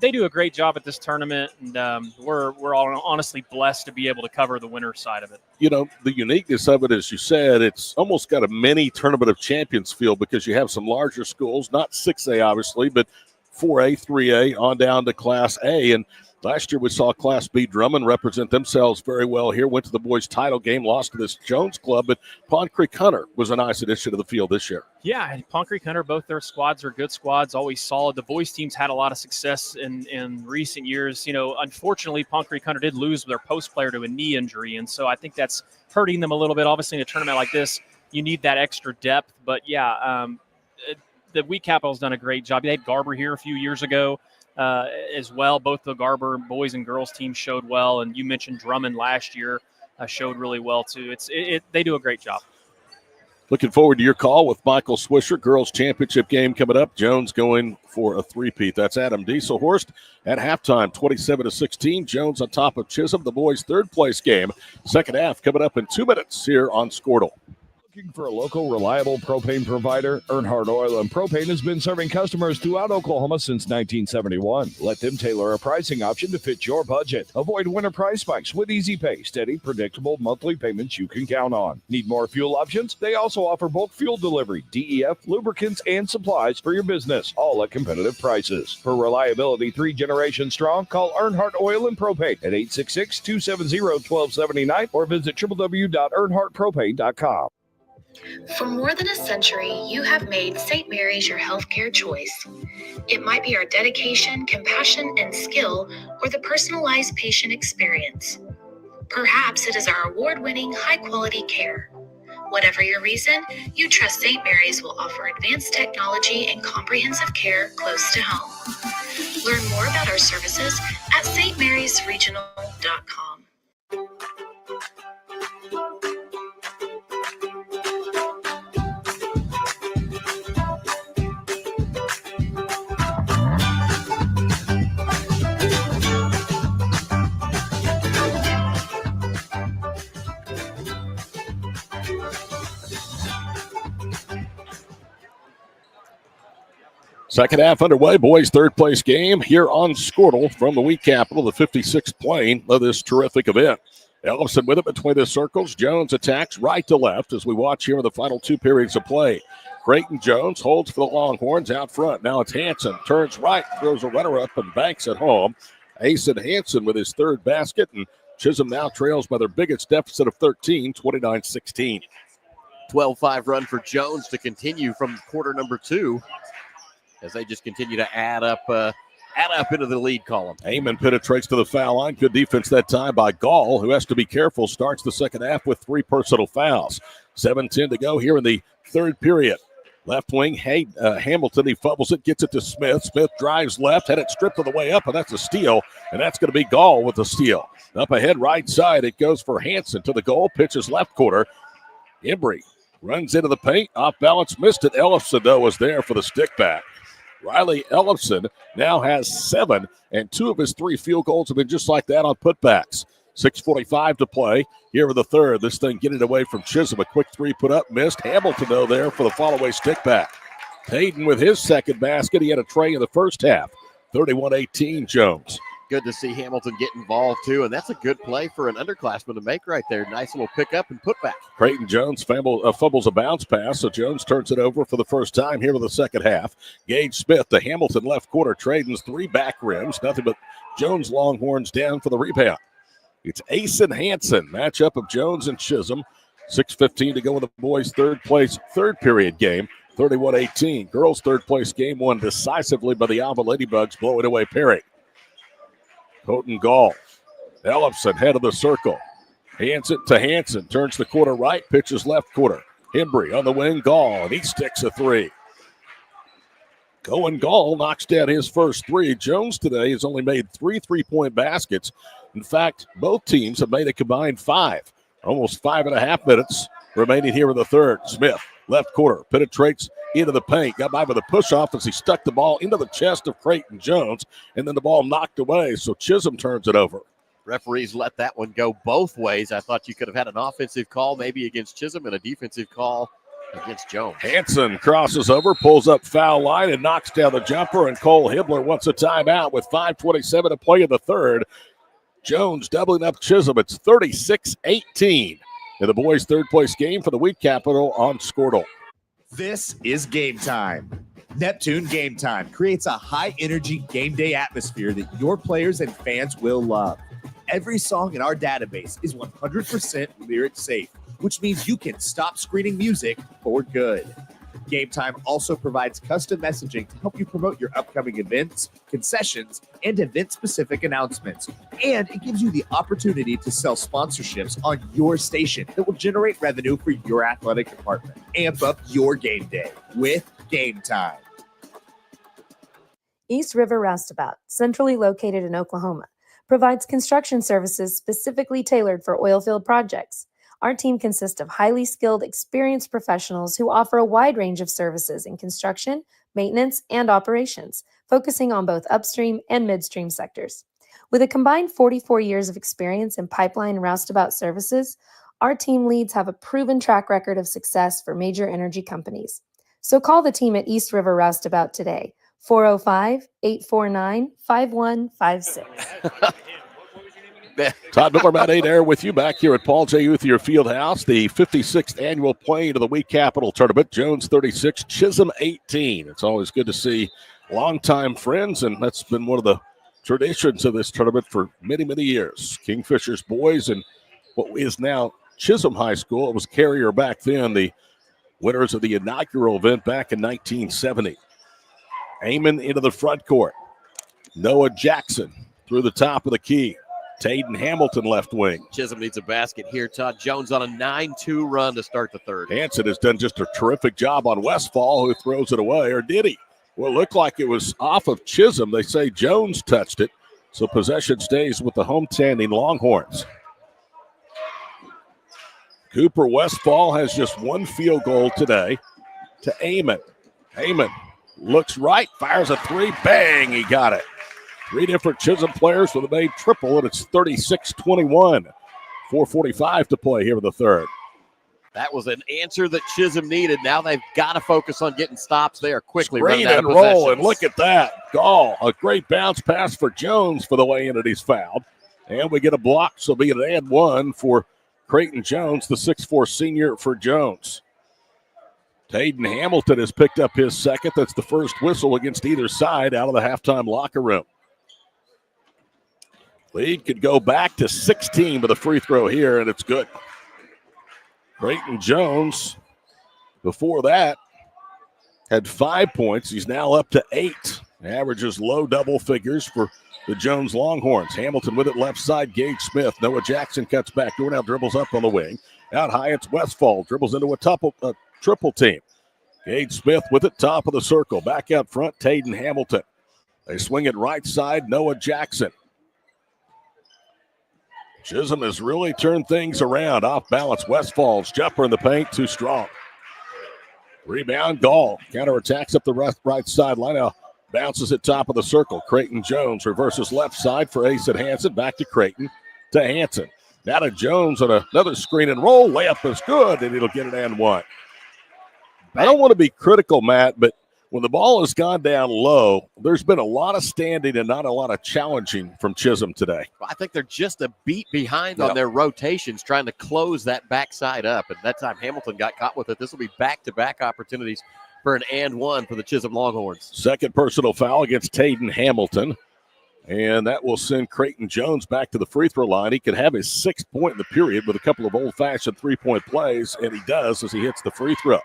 they do a great job at this tournament, and we're all honestly blessed to be able to cover the winter side of it. The uniqueness of it, as you said, it's almost got a mini Tournament of Champions feel, because you have some larger schools, not 6A obviously, but 4A, 3A, on down to Class A. And last year we saw Class B Drummond represent themselves very well here, went to the boys' title game, lost to this Jones club, but Pond Creek Hunter was a nice addition to the field this year. Yeah, and Pond Creek Hunter, both their squads are good squads, always solid. The boys' teams had a lot of success in recent years. Unfortunately, Pond Creek Hunter did lose their post player to a knee injury, and so I think that's hurting them a little bit. Obviously, in a tournament like this, you need that extra depth. But, yeah, the Week Capital's done a great job. They had Garber here a few years ago as well. Both the Garber boys and girls teams showed well, and you mentioned Drummond last year showed really well too. They do a great job. Looking forward to your call with Michael Swisher. Girls championship game coming up. Jones going for a three-peat. That's Adam Dieselhorst at halftime, 27-16. Jones on top of Chisholm. The boys' third-place game. Second half coming up in 2 minutes here on Squirtle. Looking for a local, reliable propane provider? Earnhardt Oil and Propane has been serving customers throughout Oklahoma since 1971. Let them tailor a pricing option to fit your budget. Avoid winter price spikes with easy pay, steady, predictable monthly payments you can count on. Need more fuel options? They also offer bulk fuel delivery, DEF, lubricants, and supplies for your business, all at competitive prices. For reliability 3 generations strong, call Earnhardt Oil and Propane at 866-270-1279 or visit www.earnhardtpropane.com. For more than a century, you have made St. Mary's your healthcare choice. It might be our dedication, compassion, and skill, or the personalized patient experience. Perhaps it is our award-winning, high-quality care. Whatever your reason, you trust St. Mary's will offer advanced technology and comprehensive care close to home. Learn more about our services at stmarysregional.com. Second half underway. Boys' third place game here on Squirtle from the week capital, the 56th plane of this terrific event. Ellison with it between the circles. Jones attacks right to left as we watch here in the final 2 periods of play. Creighton Jones holds for the Longhorns out front. Now it's Hanson. Turns right, throws a runner up and banks at home. Asen Hanson with his third basket, and Chisholm now trails by their biggest deficit of 13, 29-16. 12-5 run for Jones to continue from quarter number 2 as they just continue to add up into the lead column. Amon penetrates to the foul line. Good defense that time by Gall, who has to be careful. Starts the second half with 3 personal fouls. 7:10 to go here in the third period. Left wing, Hamilton, he fumbles it, gets it to Smith. Smith drives left, had it stripped on the way up, and that's a steal. And that's going to be Gall with the steal. Up ahead, right side, it goes for Hanson to the goal. Pitches left quarter. Embry runs into the paint. Off balance, missed it. Ellison, though, was there for the stick back. Riley Ellison now has 7, and 2 of his 3 field goals have been just like that on putbacks. 6:45 to play here in the third. This thing getting away from Chisholm. A quick 3 put up, missed. Hamilton, though, there for the follow-away stick back. Hayden with his second basket. He had a tray in the first half. 31-18 Jones. Good to see Hamilton get involved, too, and that's a good play for an underclassman to make right there. Nice little pickup and putback. Creighton Jones fumbles a bounce pass, so Jones turns it over for the first time here in the second half. Gage Smith, the Hamilton left quarter, Traden's 3 back rims. Nothing but Jones Longhorns down for the rebound. It's Asen Hanson, matchup of Jones and Chisholm. 6:15 to go in the boys' third period game. 31-18. Girls' third place game won decisively by the Alva Ladybugs, blowing away Perry. Houghton Gall. Ellison, head of the circle. Hands it to Hanson. Turns the quarter right. Pitches left quarter. Embry on the wing. Gall. And he sticks a 3. Cohen Gall knocks down his first 3. Jones today has only made 3 3-point baskets. In fact, both teams have made a combined 5. Almost 5.5 minutes remaining here in the third. Smith, left quarter, penetrates into the paint. Got by with a push-off as he stuck the ball into the chest of Creighton Jones, and then the ball knocked away, so Chisholm turns it over. Referees let that one go both ways. I thought you could have had an offensive call maybe against Chisholm and a defensive call against Jones. Hanson crosses over, pulls up foul line, and knocks down the jumper, and Cole Hibbler wants a timeout with 5:27 to play in the third. Jones doubling up Chisholm. It's 36-18 in the boys' third place game for the week capital on Squirtle. This is Game Time. Neptune Game Time creates a high-energy game day atmosphere that your players and fans will love. Every song in our database is 100% lyric safe, which means you can stop screening music for good. Game Time also provides custom messaging to help you promote your upcoming events, concessions, and event-specific announcements. And it gives you the opportunity to sell sponsorships on your station that will generate revenue for your athletic department. Amp up your game day with Game Time. East River Roustabout, centrally located in Oklahoma, provides construction services specifically tailored for oilfield projects. Our team consists of highly skilled, experienced professionals who offer a wide range of services in construction, maintenance, and operations, focusing on both upstream and midstream sectors. With a combined 44 years of experience in pipeline and roustabout services, our team leads have a proven track record of success for major energy companies. So call the team at East River Roustabout today, 405-849-5156. Todd Miller, Matt Adair with you back here at Paul J. Uthier Fieldhouse, the 56th annual playing of the Week Capital Tournament. Jones 36, Chisholm 18. It's always good to see longtime friends, and that's been one of the traditions of this tournament for many, many years. Kingfisher's boys and what is now Chisholm High School. It was Carrier back then, the winners of the inaugural event back in 1970. Amon into the front court. Noah Jackson through the top of the key. Taden Hamilton left wing. Chisholm needs a basket here. Todd Jones on a 9-2 run to start the third. Hanson has done just a terrific job on Westfall, who throws it away, or did he? Well, it looked like it was off of Chisholm. They say Jones touched it, so possession stays with the homestanding Longhorns. Cooper Westfall has just 1 field goal today to Amon. Amon looks right, fires a 3, bang, he got it. 3 different Chisholm players with a made triple, and it's 36-21. 4:45 to play here in the third. That was an answer that Chisholm needed. Now they've got to focus on getting stops there quickly. Screen and roll, and look at that. Gall, a great bounce pass for Jones for the way in that he's fouled. And we get a block, so be an and one for Creighton Jones, the 6'4 senior for Jones. Hayden Hamilton has picked up his second. That's the first whistle against either side out of the halftime locker room. Lead could go back to 16 with a free throw here, and it's good. Creighton Jones, before that, had 5 points. He's now up to 8. Averages low double figures for the Jones Longhorns. Hamilton with it left side. Gage Smith. Noah Jackson cuts back door. Now dribbles up on the wing. Out high, it's Westfall. Dribbles into a triple team. Gage Smith with it, top of the circle. Back out front, Hayden Hamilton. They swing it right side, Noah Jackson. Chisholm has really turned things around. Off balance, Westfall's jumper in the paint, too strong. Rebound, Gall. Counterattacks up the right sideline. Now bounces at top of the circle. Creighton Jones reverses left side for Ace at Hansen. Back to Creighton, to Hansen. Now to Jones on another screen and roll. Layup is good, and it'll get an and one. I don't want to be critical, Matt, but when the ball has gone down low, there's been a lot of standing and not a lot of challenging from Chisholm today. I think they're just a beat behind on their rotations, trying to close that backside up. And that time Hamilton got caught with it. This will be back-to-back opportunities for an and one for the Chisholm Longhorns. Second personal foul against Hayden Hamilton. And that will send Creighton Jones back to the free throw line. He could have his 6th point in the period with a couple of old-fashioned three-point plays, and he does as he hits the free throw.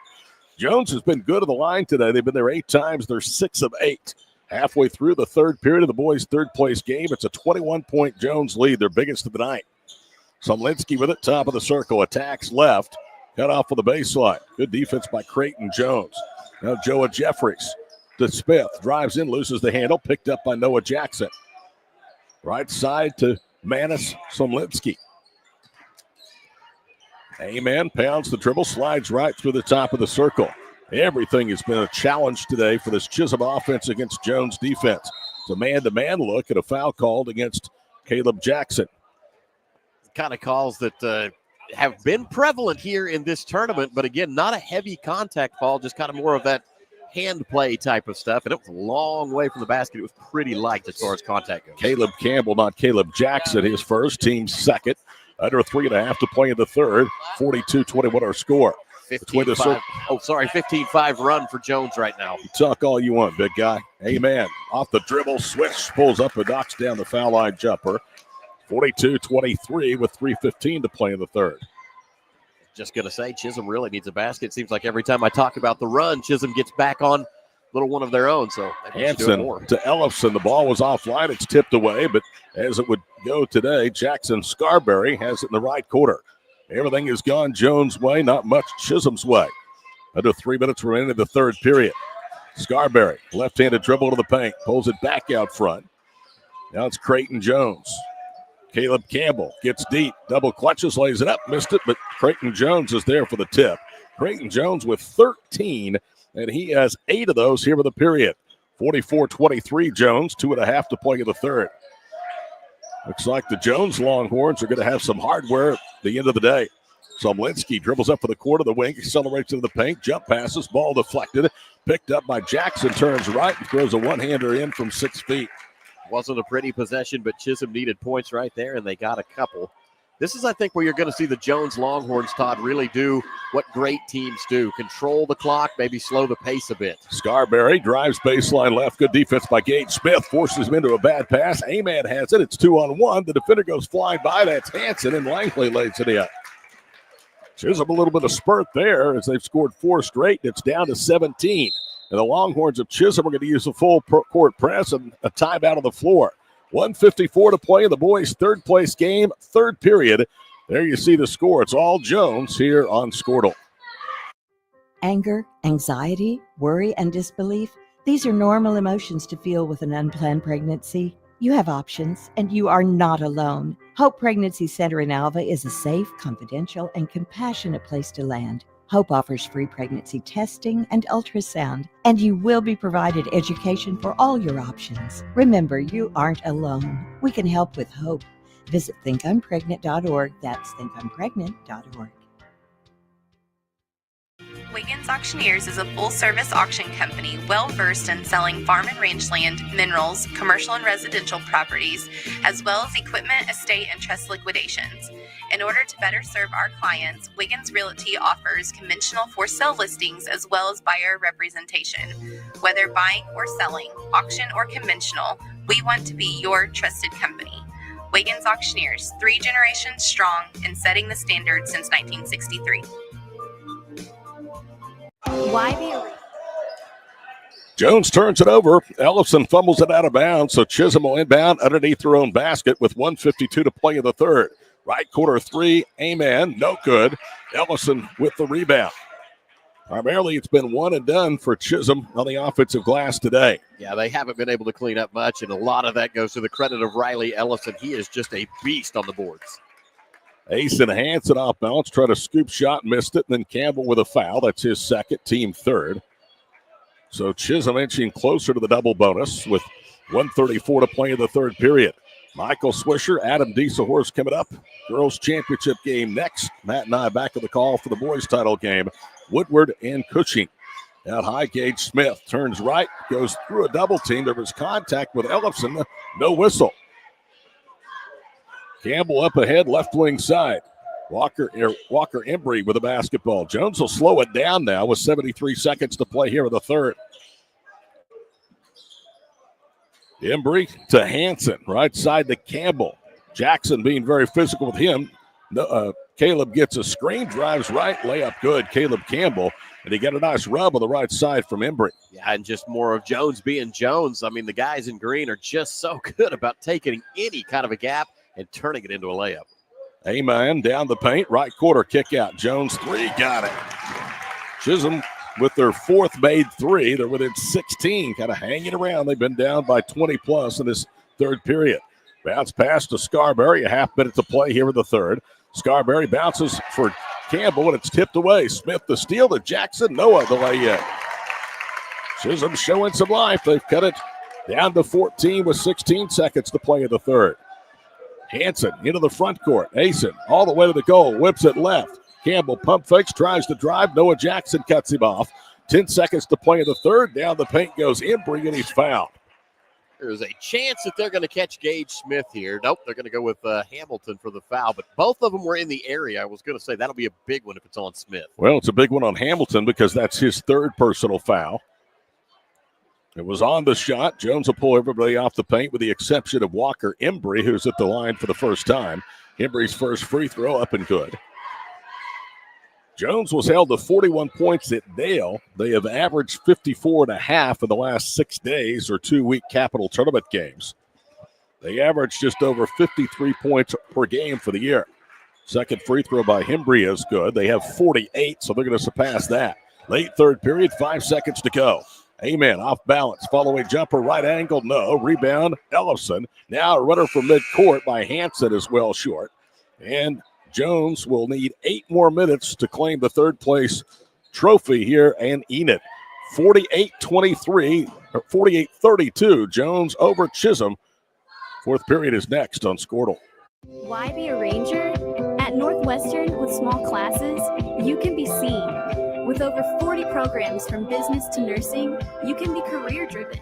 Jones has been good at the line today. They've been there 8 times. They're 6 of 8. Halfway through the third period of the boys' third-place game, it's a 21-point Jones lead, their biggest of the night. Somlinski with it, top of the circle, attacks left, cut off for the baseline. Good defense by Creighton Jones. Now Joa Jeffries to Smith, drives in, loses the handle, picked up by Noah Jackson. Right side to Manis Somlinski. Amen. Pounds the dribble, slides right through the top of the circle. Everything has been a challenge today for this Chisholm offense against Jones defense. It's a man-to-man look at a foul called against Caleb Jackson. Kind of calls that have been prevalent here in this tournament, but again, not a heavy contact foul, just kind of more of that hand play type of stuff. And it was a long way from the basket. It was pretty light as far as contact goes. Caleb Campbell, not Caleb Jackson, his first, team second. Under 3.5 to play in the third. 42-21 our score. 15-5 run for Jones right now. You talk all you want, big guy. Amen. Off the dribble, switch, pulls up and knocks down the foul line jumper. 42-23 with 3:15 to play in the third. Just going to say, Chisholm really needs a basket. Seems like every time I talk about the run, Chisholm gets back on little one of their own, so Hansen to Ellefson. The ball was offline. It's tipped away, but as it would go today, Jackson Scarberry has it in the right quarter. Everything has gone Jones' way, not much Chisholm's way. Under 3 minutes remaining in the third period. Scarberry, left-handed dribble to the paint, pulls it back out front. Now it's Creighton Jones. Caleb Campbell gets deep, double clutches, lays it up, missed it, but Creighton Jones is there for the tip. Creighton Jones with 13, and he has 8 of those here in the period. 44-23 Jones, 2.5 to play in the third. Looks like the Jones Longhorns are going to have some hardware at the end of the day. Somlinski dribbles up for the court of the wing, accelerates into the paint, jump passes, ball deflected, picked up by Jackson, turns right and throws a one-hander in from 6 feet. Wasn't a pretty possession, but Chisholm needed points right there, and they got a couple. This is, I think, where you're going to see the Jones Longhorns, Todd, really do what great teams do. Control the clock, maybe slow the pace a bit. Scarberry drives baseline left. Good defense by Gage Smith. Forces him into a bad pass. Aman has it. It's 2-on-1. The defender goes flying by. That's Hansen, and Langley lays it in. Chisholm a little bit of spurt there as they've scored 4 straight. It's down to 17. And the Longhorns of Chisholm are going to use a full court press and a timeout on the floor. 1:54 to play in the boys' third-place game, third period. There you see the score. It's all Jones here on Squirtle. Anger, anxiety, worry, and disbelief. These are normal emotions to feel with an unplanned pregnancy. You have options, and you are not alone. Hope Pregnancy Center in Alva is a safe, confidential, and compassionate place to land. Hope offers free pregnancy testing and ultrasound, and you will be provided education for all your options. Remember, you aren't alone. We can help with hope. Visit thinkimpregnant.org. That's thinkimpregnant.org. Wiggins Auctioneers is a full-service auction company well-versed in selling farm and range land, minerals, commercial and residential properties, as well as equipment, estate, and trust liquidations. In order to better serve our clients, Wiggins Realty offers conventional for-sale listings as well as buyer representation. Whether buying or selling, auction or conventional, we want to be your trusted company. Wiggins Auctioneers, 3 generations strong and setting the standard since 1963. Why be a Jones turns it over. Ellison fumbles it out of bounds, so Chisholm will inbound underneath their own basket with 1:52 to play in the third. Right quarter 3, amen, no good. Ellison with the rebound. Primarily, it's been one and done for Chisholm on the offensive glass today. Yeah, they haven't been able to clean up much, and a lot of that goes to the credit of Riley Ellison. He is just a beast on the boards. Ace and Hanson off balance, tried a scoop shot, missed it, and then Campbell with a foul. That's his second, team third. So Chisholm inching closer to the double bonus with 1:34 to play in the third period. Michael Swisher, Adam Dieselhorst coming up. Girls Championship game next. Matt and I back of the call for the boys title game. Woodward and Cushing. Out high, Gage Smith turns right, goes through a double team. There was contact with Ellison, no whistle. Campbell up ahead, left wing side. Walker Embry with the basketball. Jones will slow it down now with 73 seconds to play here in the third. Embry to Hanson, right side to Campbell. Jackson being very physical with him. Caleb gets a screen, drives right, layup good. Caleb Campbell, and he got a nice rub on the right side from Embry. Yeah, and just more of Jones being Jones. I mean, the guys in green are just so good about taking any kind of a gap and turning it into a layup. Amen, down the paint, right quarter kick out. Jones 3, got it. Chisholm with their fourth made 3. They're within 16, kind of hanging around. They've been down by 20 plus in this third period. Bounce pass to Scarberry, a half minute to play here in the third. Scarberry bounces for Campbell, and it's tipped away. Smith the steal to Jackson. Noah the lay-in. Chisholm showing some life. They've cut it down to 14 with 16 seconds to play in the third. Hanson into the front court. Asen all the way to the goal. Whips it left. Campbell pump fakes, tries to drive. Noah Jackson cuts him off. 10 seconds to play in the third. Down the paint goes Embry, and he's fouled. There's a chance that they're going to catch Gage Smith here. Nope, they're going to go with Hamilton for the foul, but both of them were in the area. I was going to say that'll be a big one if it's on Smith. Well, it's a big one on Hamilton because that's his third personal foul. It was on the shot. Jones will pull everybody off the paint with the exception of Walker Embry, who's at the line for the first time. Embry's first free throw up and good. Jones was held to 41 points at Dale. They have averaged 54.5 in the last 6 days or 2-week Capital Tournament games. They averaged just over 53 points per game for the year. Second free throw by Embry is good. They have 48, so they're going to surpass that. Late third period, 5 seconds to go. Amen, off balance, following jumper, right angle, no. Rebound, Ellison. Now a runner from midcourt by Hanson is well short. And Jones will need 8 more minutes to claim the third place trophy here in Enid. 48-23, or 48-32, Jones over Chisholm. Fourth period is next on Squirtle. Why be a ranger? At Northwestern, with small classes, you can be seen. With over 40 programs from business to nursing, you can be career-driven.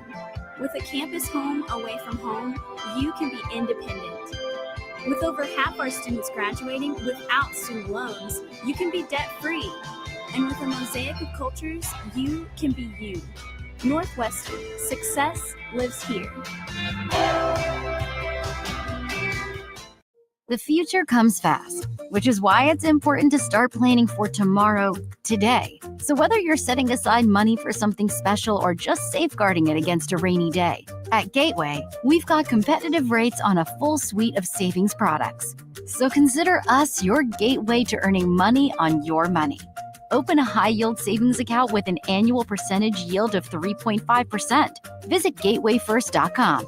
With a campus home away from home, you can be independent. With over half our students graduating without student loans, you can be debt-free. And with a mosaic of cultures, you can be you. Northwestern, success lives here. The future comes fast, which is why it's important to start planning for tomorrow today. So whether you're setting aside money for something special or just safeguarding it against a rainy day, at Gateway, we've got competitive rates on a full suite of savings products. So consider us your gateway to earning money on your money. Open a high-yield savings account with an annual percentage yield of 3.5%. Visit gatewayfirst.com.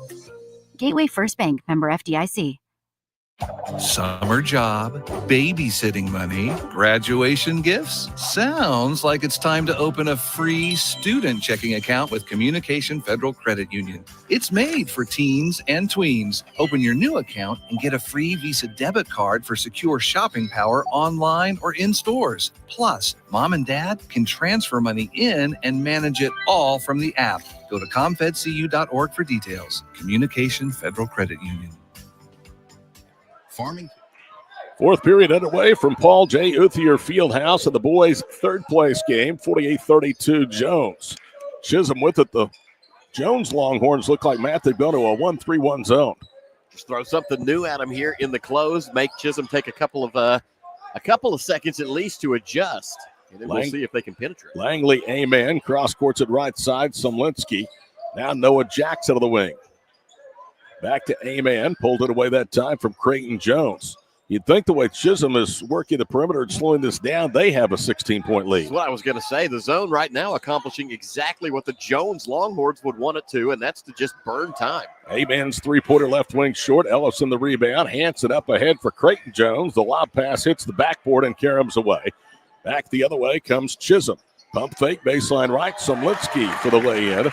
Gateway First Bank, member FDIC. Summer job, babysitting money, graduation gifts. Sounds like it's time to open a free student checking account with Communication Federal Credit Union. It's made for teens and tweens. Open your new account and get a free Visa debit card for secure shopping power online or in stores. Plus, mom and dad can transfer money in and manage it all from the app. Go to comfedcu.org for details. Communication Federal Credit Union. Farming. Fourth period underway from Paul J. Uthier Fieldhouse in the boys' third place game, 48-32 Jones. Chisholm with it. The Jones Longhorns look like, Matt, they've gone to a 1-3-1 zone. Just throw something new at them here in the close. Make Chisholm take a couple of seconds at least to adjust. And then we'll see if they can penetrate. Langley, amen. Cross courts at right side. Somlinski. Now Noah Jackson of the wing. Back to Amen. Pulled it away that time from Creighton Jones. You'd think the way Chisholm is working the perimeter and slowing this down, they have a 16-point lead. That's what I was going to say. The zone right now accomplishing exactly what the Jones Longhorns would want it to, and that's to just burn time. Amen's three-pointer left wing short. Ellison the rebound. Hanson up ahead for Creighton Jones. The lob pass hits the backboard and caroms away. Back the other way comes Chisholm. Pump fake, baseline right. Somlinski for the lay-in.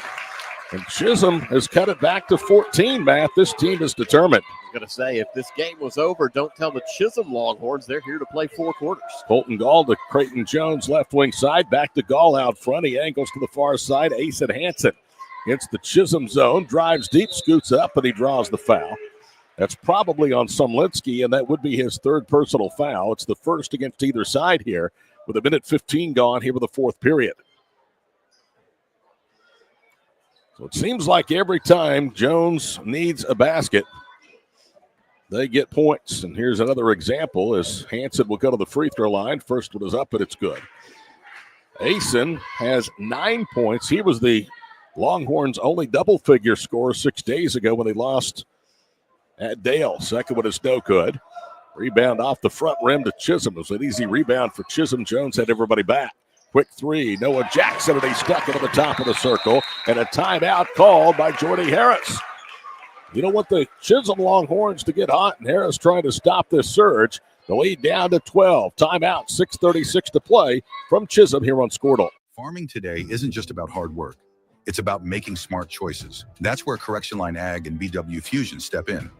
And Chisholm has cut it back to 14, Matt. This team is determined. I was going to say, if this game was over, don't tell the Chisholm Longhorns they're here to play 4 quarters. Colton Gall to Creighton Jones, left wing side. Back to Gall out front. He angles to the far side. Asen Hanson gets the Chisholm zone. Drives deep, scoots up, and he draws the foul. That's probably on Somlinski, and that would be his third personal foul. It's the first against either side here with 1:15 gone here with the fourth period. So it seems like every time Jones needs a basket, they get points. And here's another example as Hanson will go to the free throw line. First one is up, and it's good. Asen has 9 points. He was the Longhorns' only double-figure scorer 6 days ago when they lost at Dale. Second one is no good. Rebound off the front rim to Chisholm. It was an easy rebound for Chisholm. Jones had everybody back. Quick three, Noah Jackson, and he stuck it at the top of the circle. And a timeout called by Jordy Harris. You don't want the Chisholm Longhorns to get hot, and Harris trying to stop this surge. The lead down to 12. Timeout, 6:36 to play from Chisholm here on Squirtle. Farming today isn't just about hard work. It's about making smart choices. That's where Correction Line Ag and BW Fusion step in.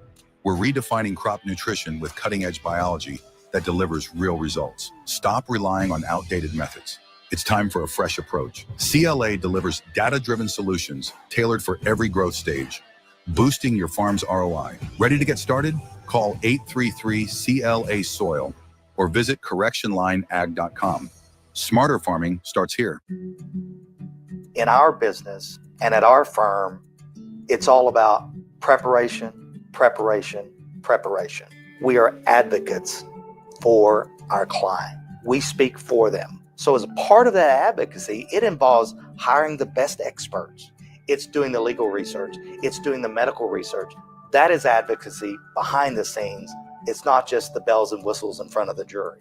We're redefining crop nutrition with cutting-edge biology that delivers real results. Stop relying on outdated methods. It's time for a fresh approach. CLA delivers data-driven solutions tailored for every growth stage, boosting your farm's ROI. Ready to get started? Call 833-CLA-SOIL or visit correctionlineag.com. Smarter farming starts here. In our business and at our firm, it's all about preparation, preparation, preparation. We are advocates for our client. We speak for them. So as a part of that advocacy, it involves hiring the best experts. It's doing the legal research. It's doing the medical research. That is advocacy behind the scenes. It's not just the bells and whistles in front of the jury.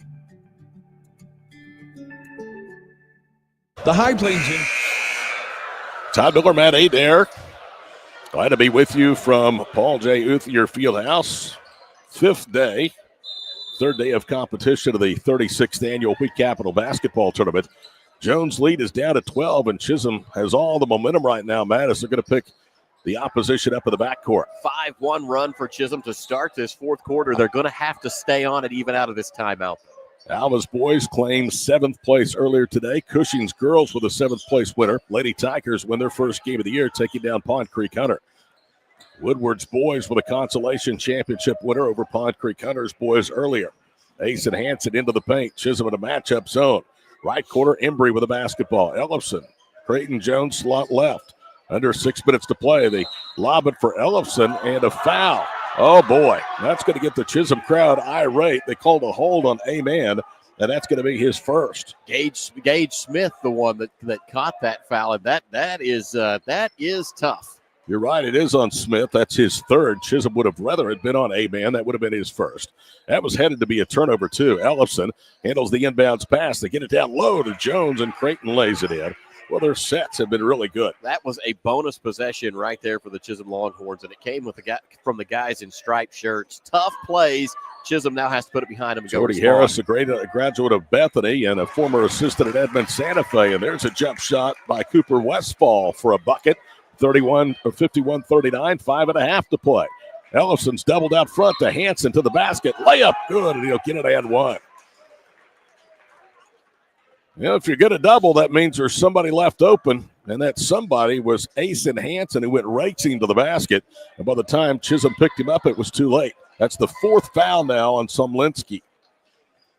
The High Plains Todd Miller, Matt Adair. Glad to be with you from Paul J. Uthier Fieldhouse. Fifth day, third day of competition of the 36th annual Wheat Capital Basketball Tournament. Jones' lead is down to 12, and Chisholm has all the momentum right now, Matt, as they're going to pick the opposition up in the backcourt. 5-1 run for Chisholm to start this fourth quarter. They're going to have to stay on it even out of this timeout. Alma's boys claimed 7th place earlier today. Cushing's girls were the 7th place winner. Lady Tigers win their first game of the year, taking down Pond Creek Hunter. Woodward's boys were the consolation championship winner over Pond Creek Hunter's boys earlier. Ace and Hanson into the paint. Chisholm in a matchup zone. Right corner, Embry with a basketball. Ellison, Creighton Jones slot left. Under 6 minutes to play. They lob it for Ellison and a foul. Oh, boy. That's going to get the Chisholm crowd irate. They called a hold on A-Man, and that's going to be his first. Gage Smith, the one that caught that foul, and that is tough. You're right. It is on Smith. That's his third. Chisholm would have rather it been on A-Man. That would have been his first. That was headed to be a turnover, too. Ellison handles the inbounds pass. They get it down low to Jones, and Creighton lays it in. Well, their sets have been really good. That was a bonus possession right there for the Chisholm Longhorns, and it came with from the guys in striped shirts. Tough plays. Chisholm now has to put it behind him and Jordy go Harris, a graduate of Bethany and a former assistant at Edmond Santa Fe. And there's a jump shot by Cooper Westfall for a bucket. 51-39, 5.5 to play. Ellison's doubled out front to Hanson to the basket. Layup, good, and he'll get it and one. You know, if you're going to double, that means there's somebody left open, and that somebody was Asen Hanson, who went racing to the basket. And by the time Chisholm picked him up, it was too late. That's the fourth foul now on Sumlinski.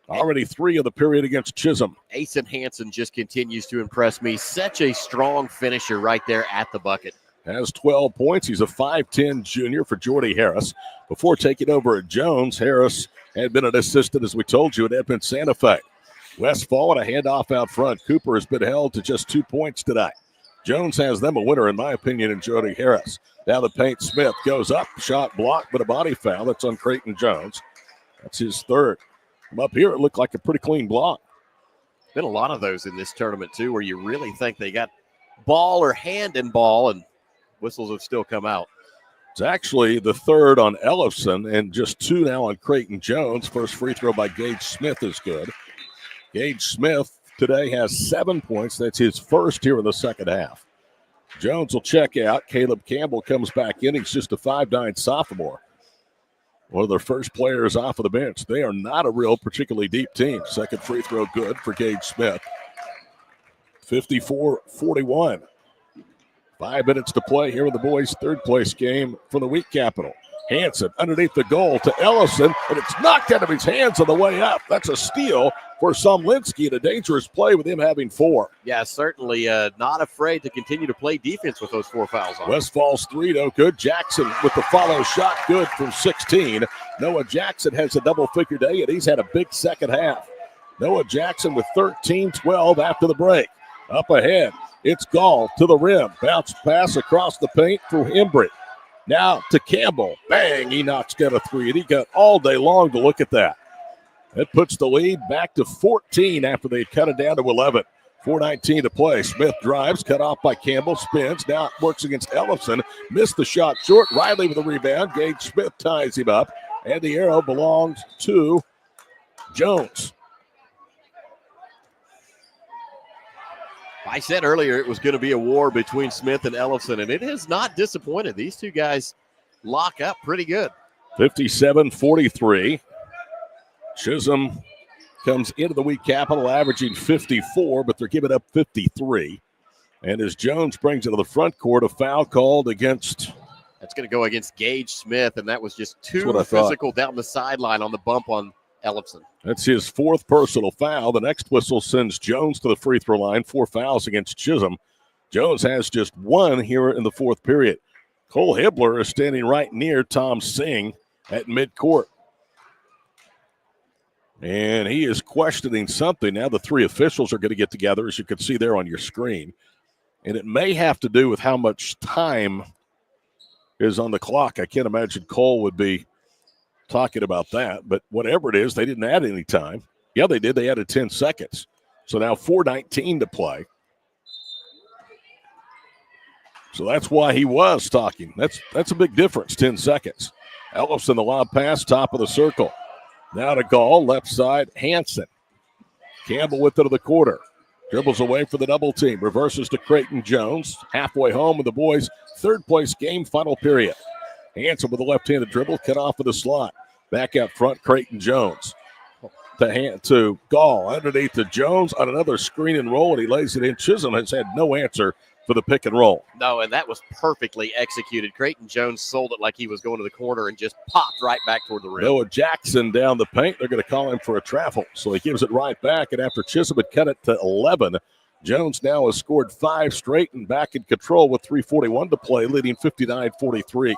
Already 3 of the period against Chisholm. Asen Hanson just continues to impress me. Such a strong finisher right there at the bucket. Has 12 points. He's a 5'10 junior for Jordy Harris. Before taking over at Jones, Harris had been an assistant, as we told you, at Edmond Santa Fe. Westfall and a handoff out front. Cooper has been held to just 2 points tonight. Jones has them a winner, in my opinion, in Jordy Harris. Now the paint. Smith goes up, shot blocked, but a body foul. That's on Creighton Jones. That's his third. From up here, it looked like a pretty clean block. Been a lot of those in this tournament, too, where you really think they got ball or hand in ball, and whistles have still come out. It's actually the third on Ellison and just 2 now on Creighton Jones. First free throw by Gage Smith is good. Gage Smith today has 7 points. That's his first here in the second half. Jones will check out. Caleb Campbell comes back in. He's just a 5'9 sophomore. One of their first players off of the bench. They are not a real particularly deep team. Second free throw good for Gage Smith. 54-41. 5 minutes to play here in the boys' third place game for the week capital. Hanson underneath the goal to Ellison, and it's knocked out of his hands on the way up. That's a steal for Sumlinski, and a dangerous play with him having 4. Yeah, certainly not afraid to continue to play defense with those 4 fouls on. Westfall's 3, no good. Jackson with the follow shot, good from 16. Noah Jackson has a double-figure day, and he's had a big second half. Noah Jackson with 13-12 after the break. Up ahead, it's Gall to the rim. Bounce pass across the paint for Embry. Now to Campbell. Bang, he knocks down a 3, and he got all day long to look at that. That puts the lead back to 14 after they cut it down to 11. 4:19 to play. Smith drives, cut off by Campbell, spins, now works against Ellison. Missed the shot short. Riley with the rebound. Gage Smith ties him up, and the arrow belongs to Jones. I said earlier it was going to be a war between Smith and Ellison, and it has not disappointed. These two guys lock up pretty good. 57-43. Chisholm comes into the week capital averaging 54, but they're giving up 53. And as Jones brings it to the front court, a foul called against. That's going to go against Gage Smith, and that was just too physical down the sideline on the bump on Ellison. That's his 4th personal foul. The next whistle sends Jones to the free throw line. 4 fouls against Chisholm. Jones has just 1 here in the 4th period. Cole Hibbler is standing right near Tom Singh at midcourt. And he is questioning something. Now the 3 officials are going to get together, as you can see there on your screen. And it may have to do with how much time is on the clock. I can't imagine Cole would be talking about that. But whatever it is, they didn't add any time. Yeah, they did. They added 10 seconds. So now 4:19 to play. So that's why he was talking. That's a big difference, 10 seconds. Ellison, the lob pass, top of the circle. Now to Gall, left side, Hanson. Campbell with it to the quarter. Dribbles away for the double team. Reverses to Creighton Jones. Halfway home in the boys' third place game, final period. Hanson with a left-handed dribble, cut off of the slot. Back out front, Creighton Jones. To Gall, underneath to Jones on another screen and roll, and he lays it in. Chisholm has had no answer for the pick and roll. No, and that was perfectly executed. Creighton Jones sold it like he was going to the corner and just popped right back toward the rim. Noah Jackson down the paint. They're going to call him for a travel. So he gives it right back, and after Chisholm had cut it to 11, Jones now has scored 5 straight and back in control with 3:41 to play, leading 59-43.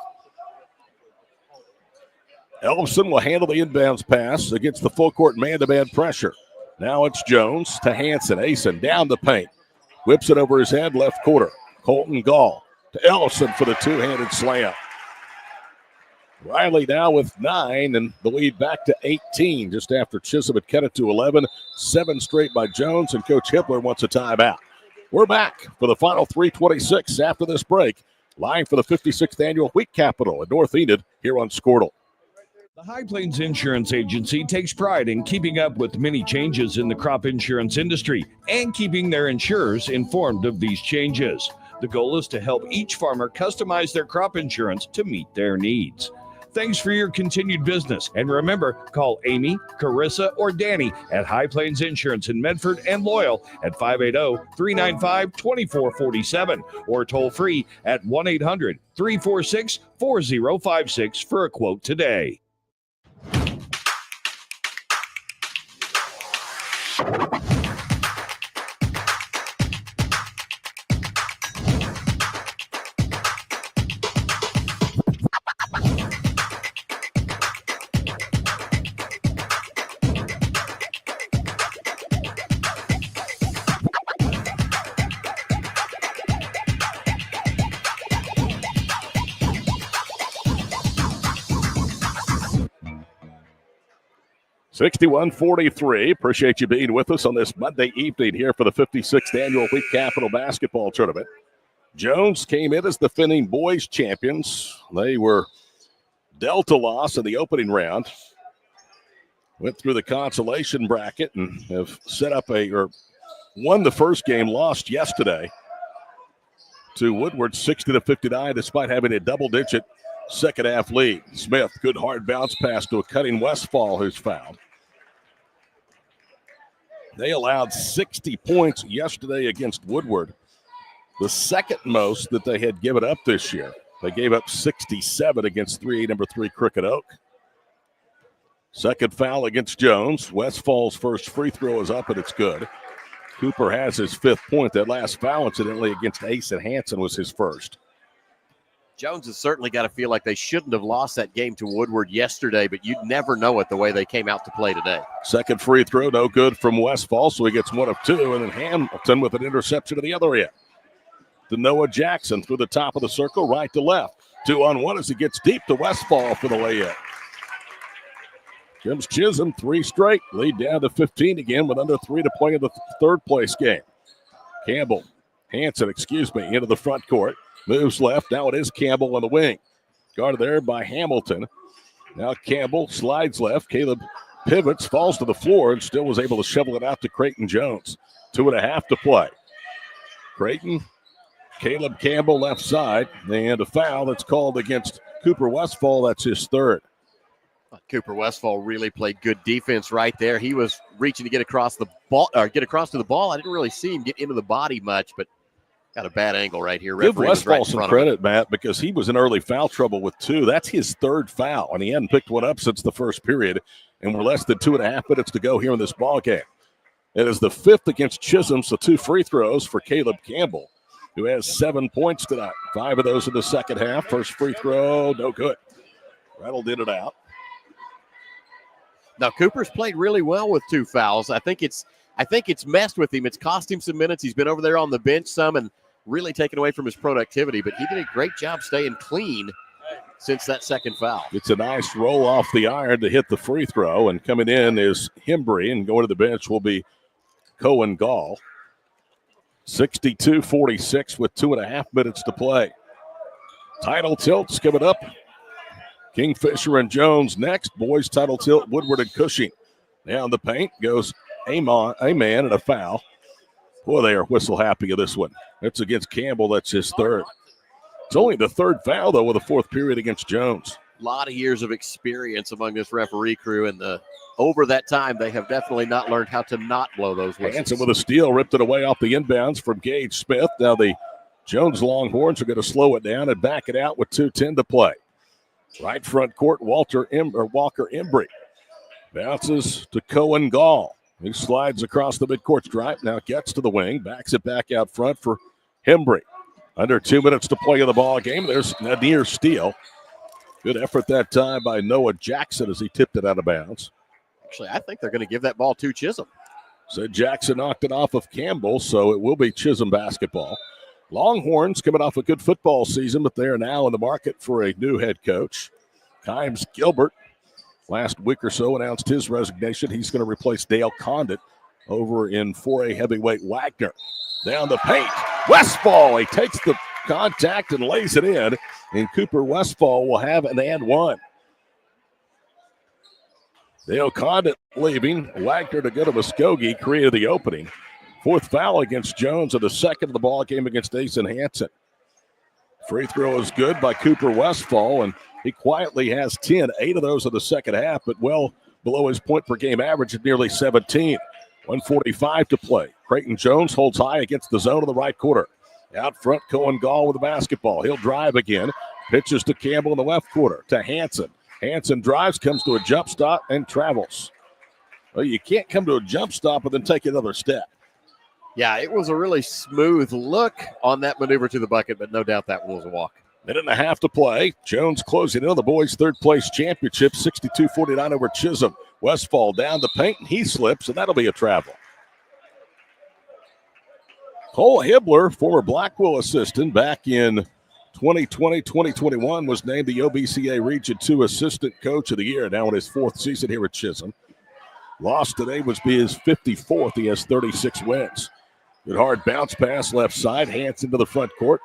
Ellison will handle the inbounds pass against the full court man-to-man pressure. Now it's Jones to Hanson. Asen down the paint. Whips it over his head, left quarter. Colton Gall to Ellison for the two-handed slam. Riley now with 9 and the lead back to 18 just after Chisholm had cut it to 11. 7 straight by Jones, and Coach Hibbler wants a timeout. We're back for the final 3:26 after this break. Live for the 56th Annual Wheat Capital at North Enid here on Squirtle. The High Plains Insurance Agency takes pride in keeping up with many changes in the crop insurance industry and keeping their insurers informed of these changes. The goal is to help each farmer customize their crop insurance to meet their needs. Thanks for your continued business. And remember, call Amy, Carissa, or Danny at High Plains Insurance in Medford and Loyal at 580-395-2447 or toll free at 1-800-346-4056 for a quote today. (61-43). Appreciate you being with us on this Monday evening here for the 56th Annual Wheat Capital Basketball Tournament. Jones came in as defending boys champions. They were dealt a loss in the opening round. Went through the consolation bracket and have set up won the first game, lost yesterday to Woodward 60-59 despite having a double-digit second-half lead. Smith, good hard bounce pass to a cutting Westfall who's fouled. They allowed 60 points yesterday against Woodward, the second most that they had given up this year. They gave up 67 against 3A number 3 Crooked Oak. Second foul against Jones. Westfall's first free throw is up and it's good. Cooper has his fifth point. That last foul, incidentally, against Ace and Hanson was his first. Jones has certainly got to feel like they shouldn't have lost that game to Woodward yesterday, but you'd never know it the way they came out to play today. Second free throw, no good from Westfall, so he gets one of two, and then Hamilton with an interception to the other end. To Noah Jackson through the top of the circle, right to left. 2-on-1 as he gets deep to Westfall for the layup. Jim's Chisholm, three straight, lead down to 15 again with under 3 to play in the third place game. Hanson, into the front court. Moves left. Now it is Campbell on the wing. Guarded there by Hamilton. Now Campbell slides left. Caleb pivots, falls to the floor, and still was able to shovel it out to Creighton Jones. 2.5 to play. Creighton, Caleb Campbell left side, and a foul that's called against Cooper Westfall. That's his third. Cooper Westfall really played good defense right there. He was reaching to get across the ball, or get across to the ball. I didn't really see him get into the body much, but got a bad angle right here. Give Westfall some credit, Matt, because he was in early foul trouble with 2. That's his third foul, and he hadn't picked one up since the first period, and we're less than 2.5 minutes to go here in this ball game. It is the 5th against Chisholm, so 2 free throws for Caleb Campbell, who has 7 points tonight. 5 of those in the second half. First free throw, no good. Rattled in and out. Now, Cooper's played really well with 2 fouls. I think it's messed with him. It's cost him some minutes. He's been over there on the bench some and really taken away from his productivity, but he did a great job staying clean since that second foul. It's a nice roll off the iron to hit the free throw, and coming in is Hembry, and going to the bench will be Cohen Gall. 62-46 with 2.5 minutes to play. Title tilts coming up. Kingfisher and Jones next. Boys title tilt, Woodward and Cushing. Down the paint goes a man and a foul. Boy, they are whistle happy of this one. That's against Campbell. That's his third. It's only the third foul, though, with a fourth period against Jones. A lot of years of experience among this referee crew, and over that time, they have definitely not learned how to not blow those whistles. Hanson with a steal, ripped it away off the inbounds from Gage Smith. Now the Jones Longhorns are going to slow it down and back it out with 2:10 to play. Right front court, Walker Embry bounces to Cohen Gall. He slides across the midcourt stripe, now gets to the wing, backs it back out front for Hembry. Under 2 minutes to play in the ball game. There's a near steal. Good effort that time by Noah Jackson as he tipped it out of bounds. Actually, I think they're going to give that ball to Chisholm. So Jackson knocked it off of Campbell, so it will be Chisholm basketball. Longhorns coming off a good football season, but they are now in the market for a new head coach. Kimes Gilbert, last week or so, announced his resignation. He's going to replace Dale Condit over in 4A heavyweight Wagner. down the paint. Westfall, he takes the contact and lays it in, and Cooper Westfall will have an and one. Dale Condit leaving. Wagner to go to Muskogee created the opening. Fourth foul against Jones and the second of the ball game against Asen Hansen. Free throw is good by Cooper Westfall, and he quietly has 10, 8 of those in the second half, but well below his point per game average of nearly 17. 1:45 to play. Creighton Jones holds high against the zone of the right quarter. Out front, Cohen Gall with the basketball. He'll drive again. Pitches to Campbell in the left quarter to Hansen. Hansen drives, comes to a jump stop, and travels. Well, you can't come to a jump stop and then take another step. Yeah, it was a really smooth look on that maneuver to the bucket, but no doubt that was a walk. Minute and a half to play. Jones closing in on the boys' third-place championship, 62-49 over Chisholm. Westfall down the paint, and he slips, and that'll be a travel. Cole Hibbler, former Blackwell assistant back in 2020-2021, was named the OBCA Region 2 Assistant Coach of the Year, now in his fourth season here at Chisholm. Loss today was his 54th. He has 36 wins. Good hard bounce pass left side. Hansen to the front court.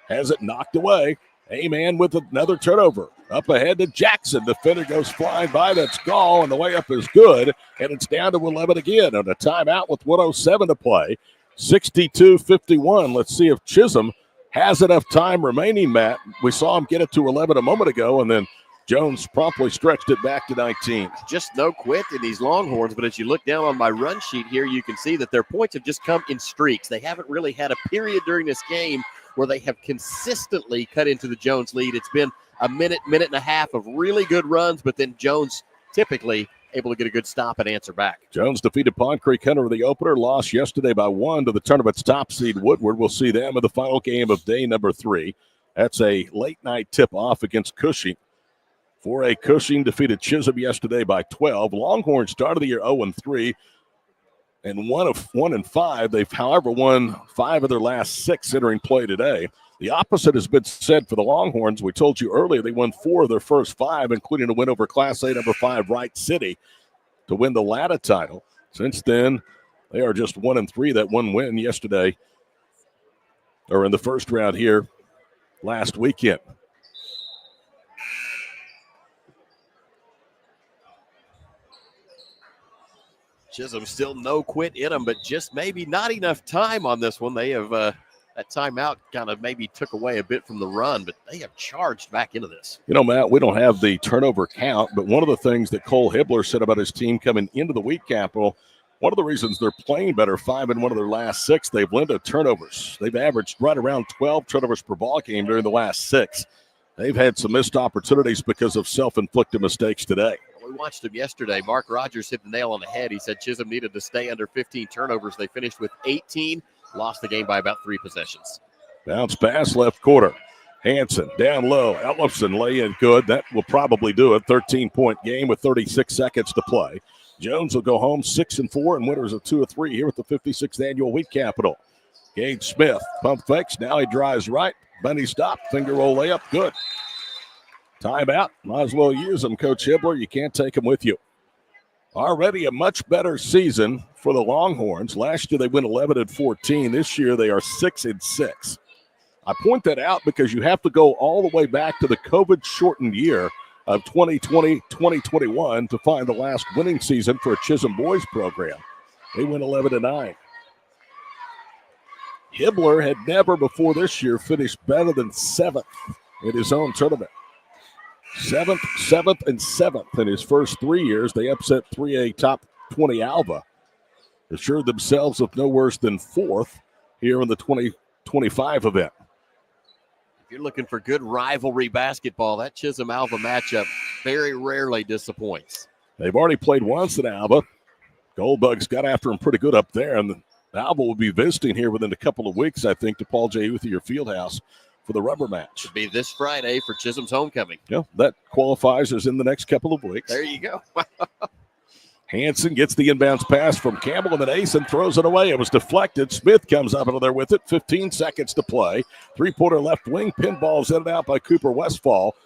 Has it knocked away. A-man with another turnover. Up ahead to Jackson. Defender goes flying by. That's Gall, and the layup is good. And it's down to 11 again on a timeout with 1:07 to play. 62-51. Let's see if Chisholm has enough time remaining, Matt. We saw him get it to 11 a moment ago, and then Jones promptly stretched it back to 19. Just no quit in these Longhorns, but as you look down on my run sheet here, you can see that their points have just come in streaks. They haven't really had a period during this game where they have consistently cut into the Jones lead. It's been a minute and a half of really good runs, but then Jones typically able to get a good stop and answer back. Jones defeated Pond Creek Hunter the opener, lost yesterday by 1 to the tournament's top seed Woodward. We'll see them in the final game of day number 3. That's a late night tip-off against Cushing. 4A Cushing defeated Chisholm yesterday by 12. Longhorns started the year 0-3 and 1-5. They've, however, won 5 of their last 6 entering play today. The opposite has been said for the Longhorns. We told you earlier they won 4 of their first 5, including a win over Class A number 5 Wright City to win the Latta title. Since then, they are just 1-3. That one win yesterday, or in the first round here last weekend. Chisholm still no quit in them, but just maybe not enough time on this one. They have that timeout kind of maybe took away a bit from the run, but they have charged back into this. You know, Matt, we don't have the turnover count, but one of the things that Cole Hibbler said about his team coming into the week, Capital, one of the reasons they're playing better, 5 in one of their last 6, they've limited turnovers. They've averaged right around 12 turnovers per ball game during the last 6. They've had some missed opportunities because of self-inflicted mistakes today. We watched them yesterday. Mark Rogers hit the nail on the head. He said Chisholm needed to stay under 15 turnovers. They finished with 18, lost the game by about 3 possessions. Bounce pass left quarter. Hansen down low. Ellefson lay in good. That will probably do it. 13-point game with 36 seconds to play. Jones will go home 6-4 and winners of 2 of 3 here at the 56th annual Week Capital. Gage Smith pump fakes. Now he drives right. Bunny stop. Finger roll layup. Good. Timeout. Might as well use them, Coach Hibbler. You can't take them with you. Already a much better season for the Longhorns. Last year they went 11-14. This year they are 6-6. I point that out because you have to go all the way back to the COVID-shortened year of 2020-2021 to find the last winning season for a Chisholm boys program. They went 11-9. Hibbler had never before this year finished better than 7th in his own tournament. 7th, 7th, and 7th in his first 3 years. They upset 3A top 20 Alva. Assured themselves of no worse than 4th here in the 2025 event. If you're looking for good rivalry basketball, that Chisholm-Alva matchup very rarely disappoints. They've already played once at Alva. Goldbugs got after him pretty good up there, and Alva will be visiting here within a couple of weeks, I think, to Paul J. Uthier Fieldhouse for the rubber match. It'll be this Friday for Chisholm's homecoming. Yeah, that qualifies as in the next couple of weeks. There you go. Hansen gets the inbounds pass from Campbell, and then Asen throws it away. It was deflected. Smith comes up into there with it. 15 seconds to play. Three-pointer left wing. Pinballs in and out by Cooper Westfall.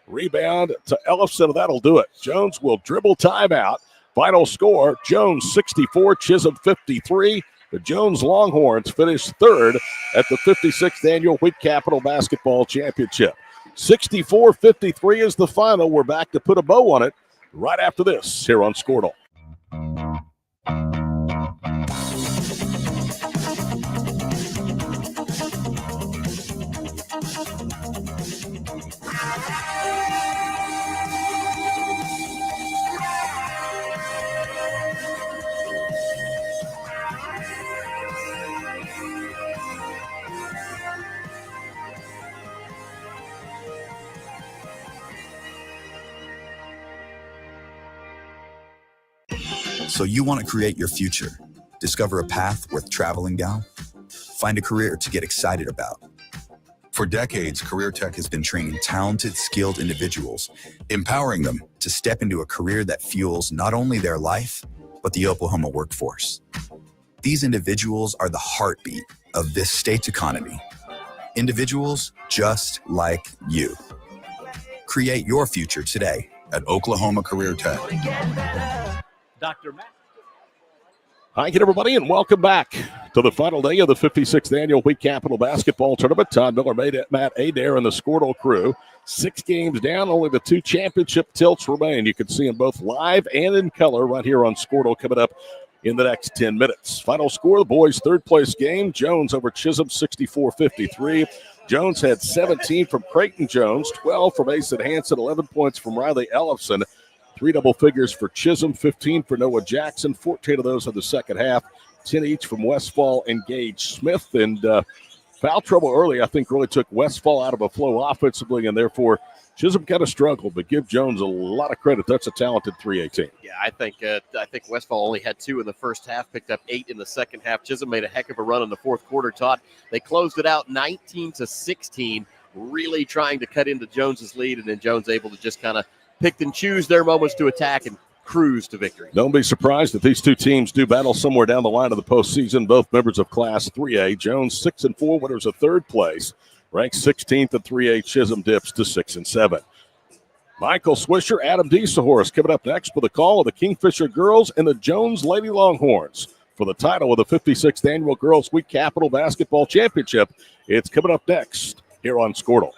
Rebound to Ellefson, and that'll do it. Jones will dribble timeout. Final score, Jones 64, Chisholm 53. The Jones Longhorns finished third at the 56th Annual Wheat Capital Basketball Championship. 64-53 is the final. We're back to put a bow on it right after this here on Squirtle. So you want to create your future, discover a path worth traveling down, find a career to get excited about. For decades, Career Tech has been training talented, skilled individuals, empowering them to step into a career that fuels not only their life, but the Oklahoma workforce. These individuals are the heartbeat of this state's economy. Individuals just like you. Create your future today at Oklahoma Career Tech. Dr. Matt. Hi again, everybody, and welcome back to the final day of the 56th Annual Wheat Capital Basketball Tournament. Todd Miller, Matt Adair, and the Squirtle crew. 6 games down, only the 2 championship tilts remain. You can see them both live and in color right here on Squirtle coming up in the next 10 minutes. Final score, the boys' third-place game. Jones over Chisholm, 64-53. Jones had 17 from Creighton Jones, 12 from Asen Hansen, 11 points from Riley Ellefson. 3 double figures for Chisholm, 15 for Noah Jackson, 14 of those in the second half, 10 each from Westfall and Gage Smith. And foul trouble early, I think, really took Westfall out of a flow offensively, and therefore Chisholm kind of struggled, but give Jones a lot of credit. That's a talented 3-18. Yeah, I think Westfall only had 2 in the first half, picked up 8 in the second half. Chisholm made a heck of a run in the fourth quarter, Todd. They closed it out 19-16, really trying to cut into Jones's lead, and then Jones able to just kind of pick and choose their moments to attack and cruise to victory. Don't be surprised if these two teams do battle somewhere down the line of the postseason. Both members of Class 3A. Jones 6-4, winners of third place. Ranked 16th at 3A. Chisholm dips to 6-7. Michael Swisher, Adam Dieselhorst coming up next with a call of the Kingfisher girls and the Jones Lady Longhorns for the title of the 56th Annual Girls Wheat Capital Basketball Championship. It's coming up next here on Squirtle.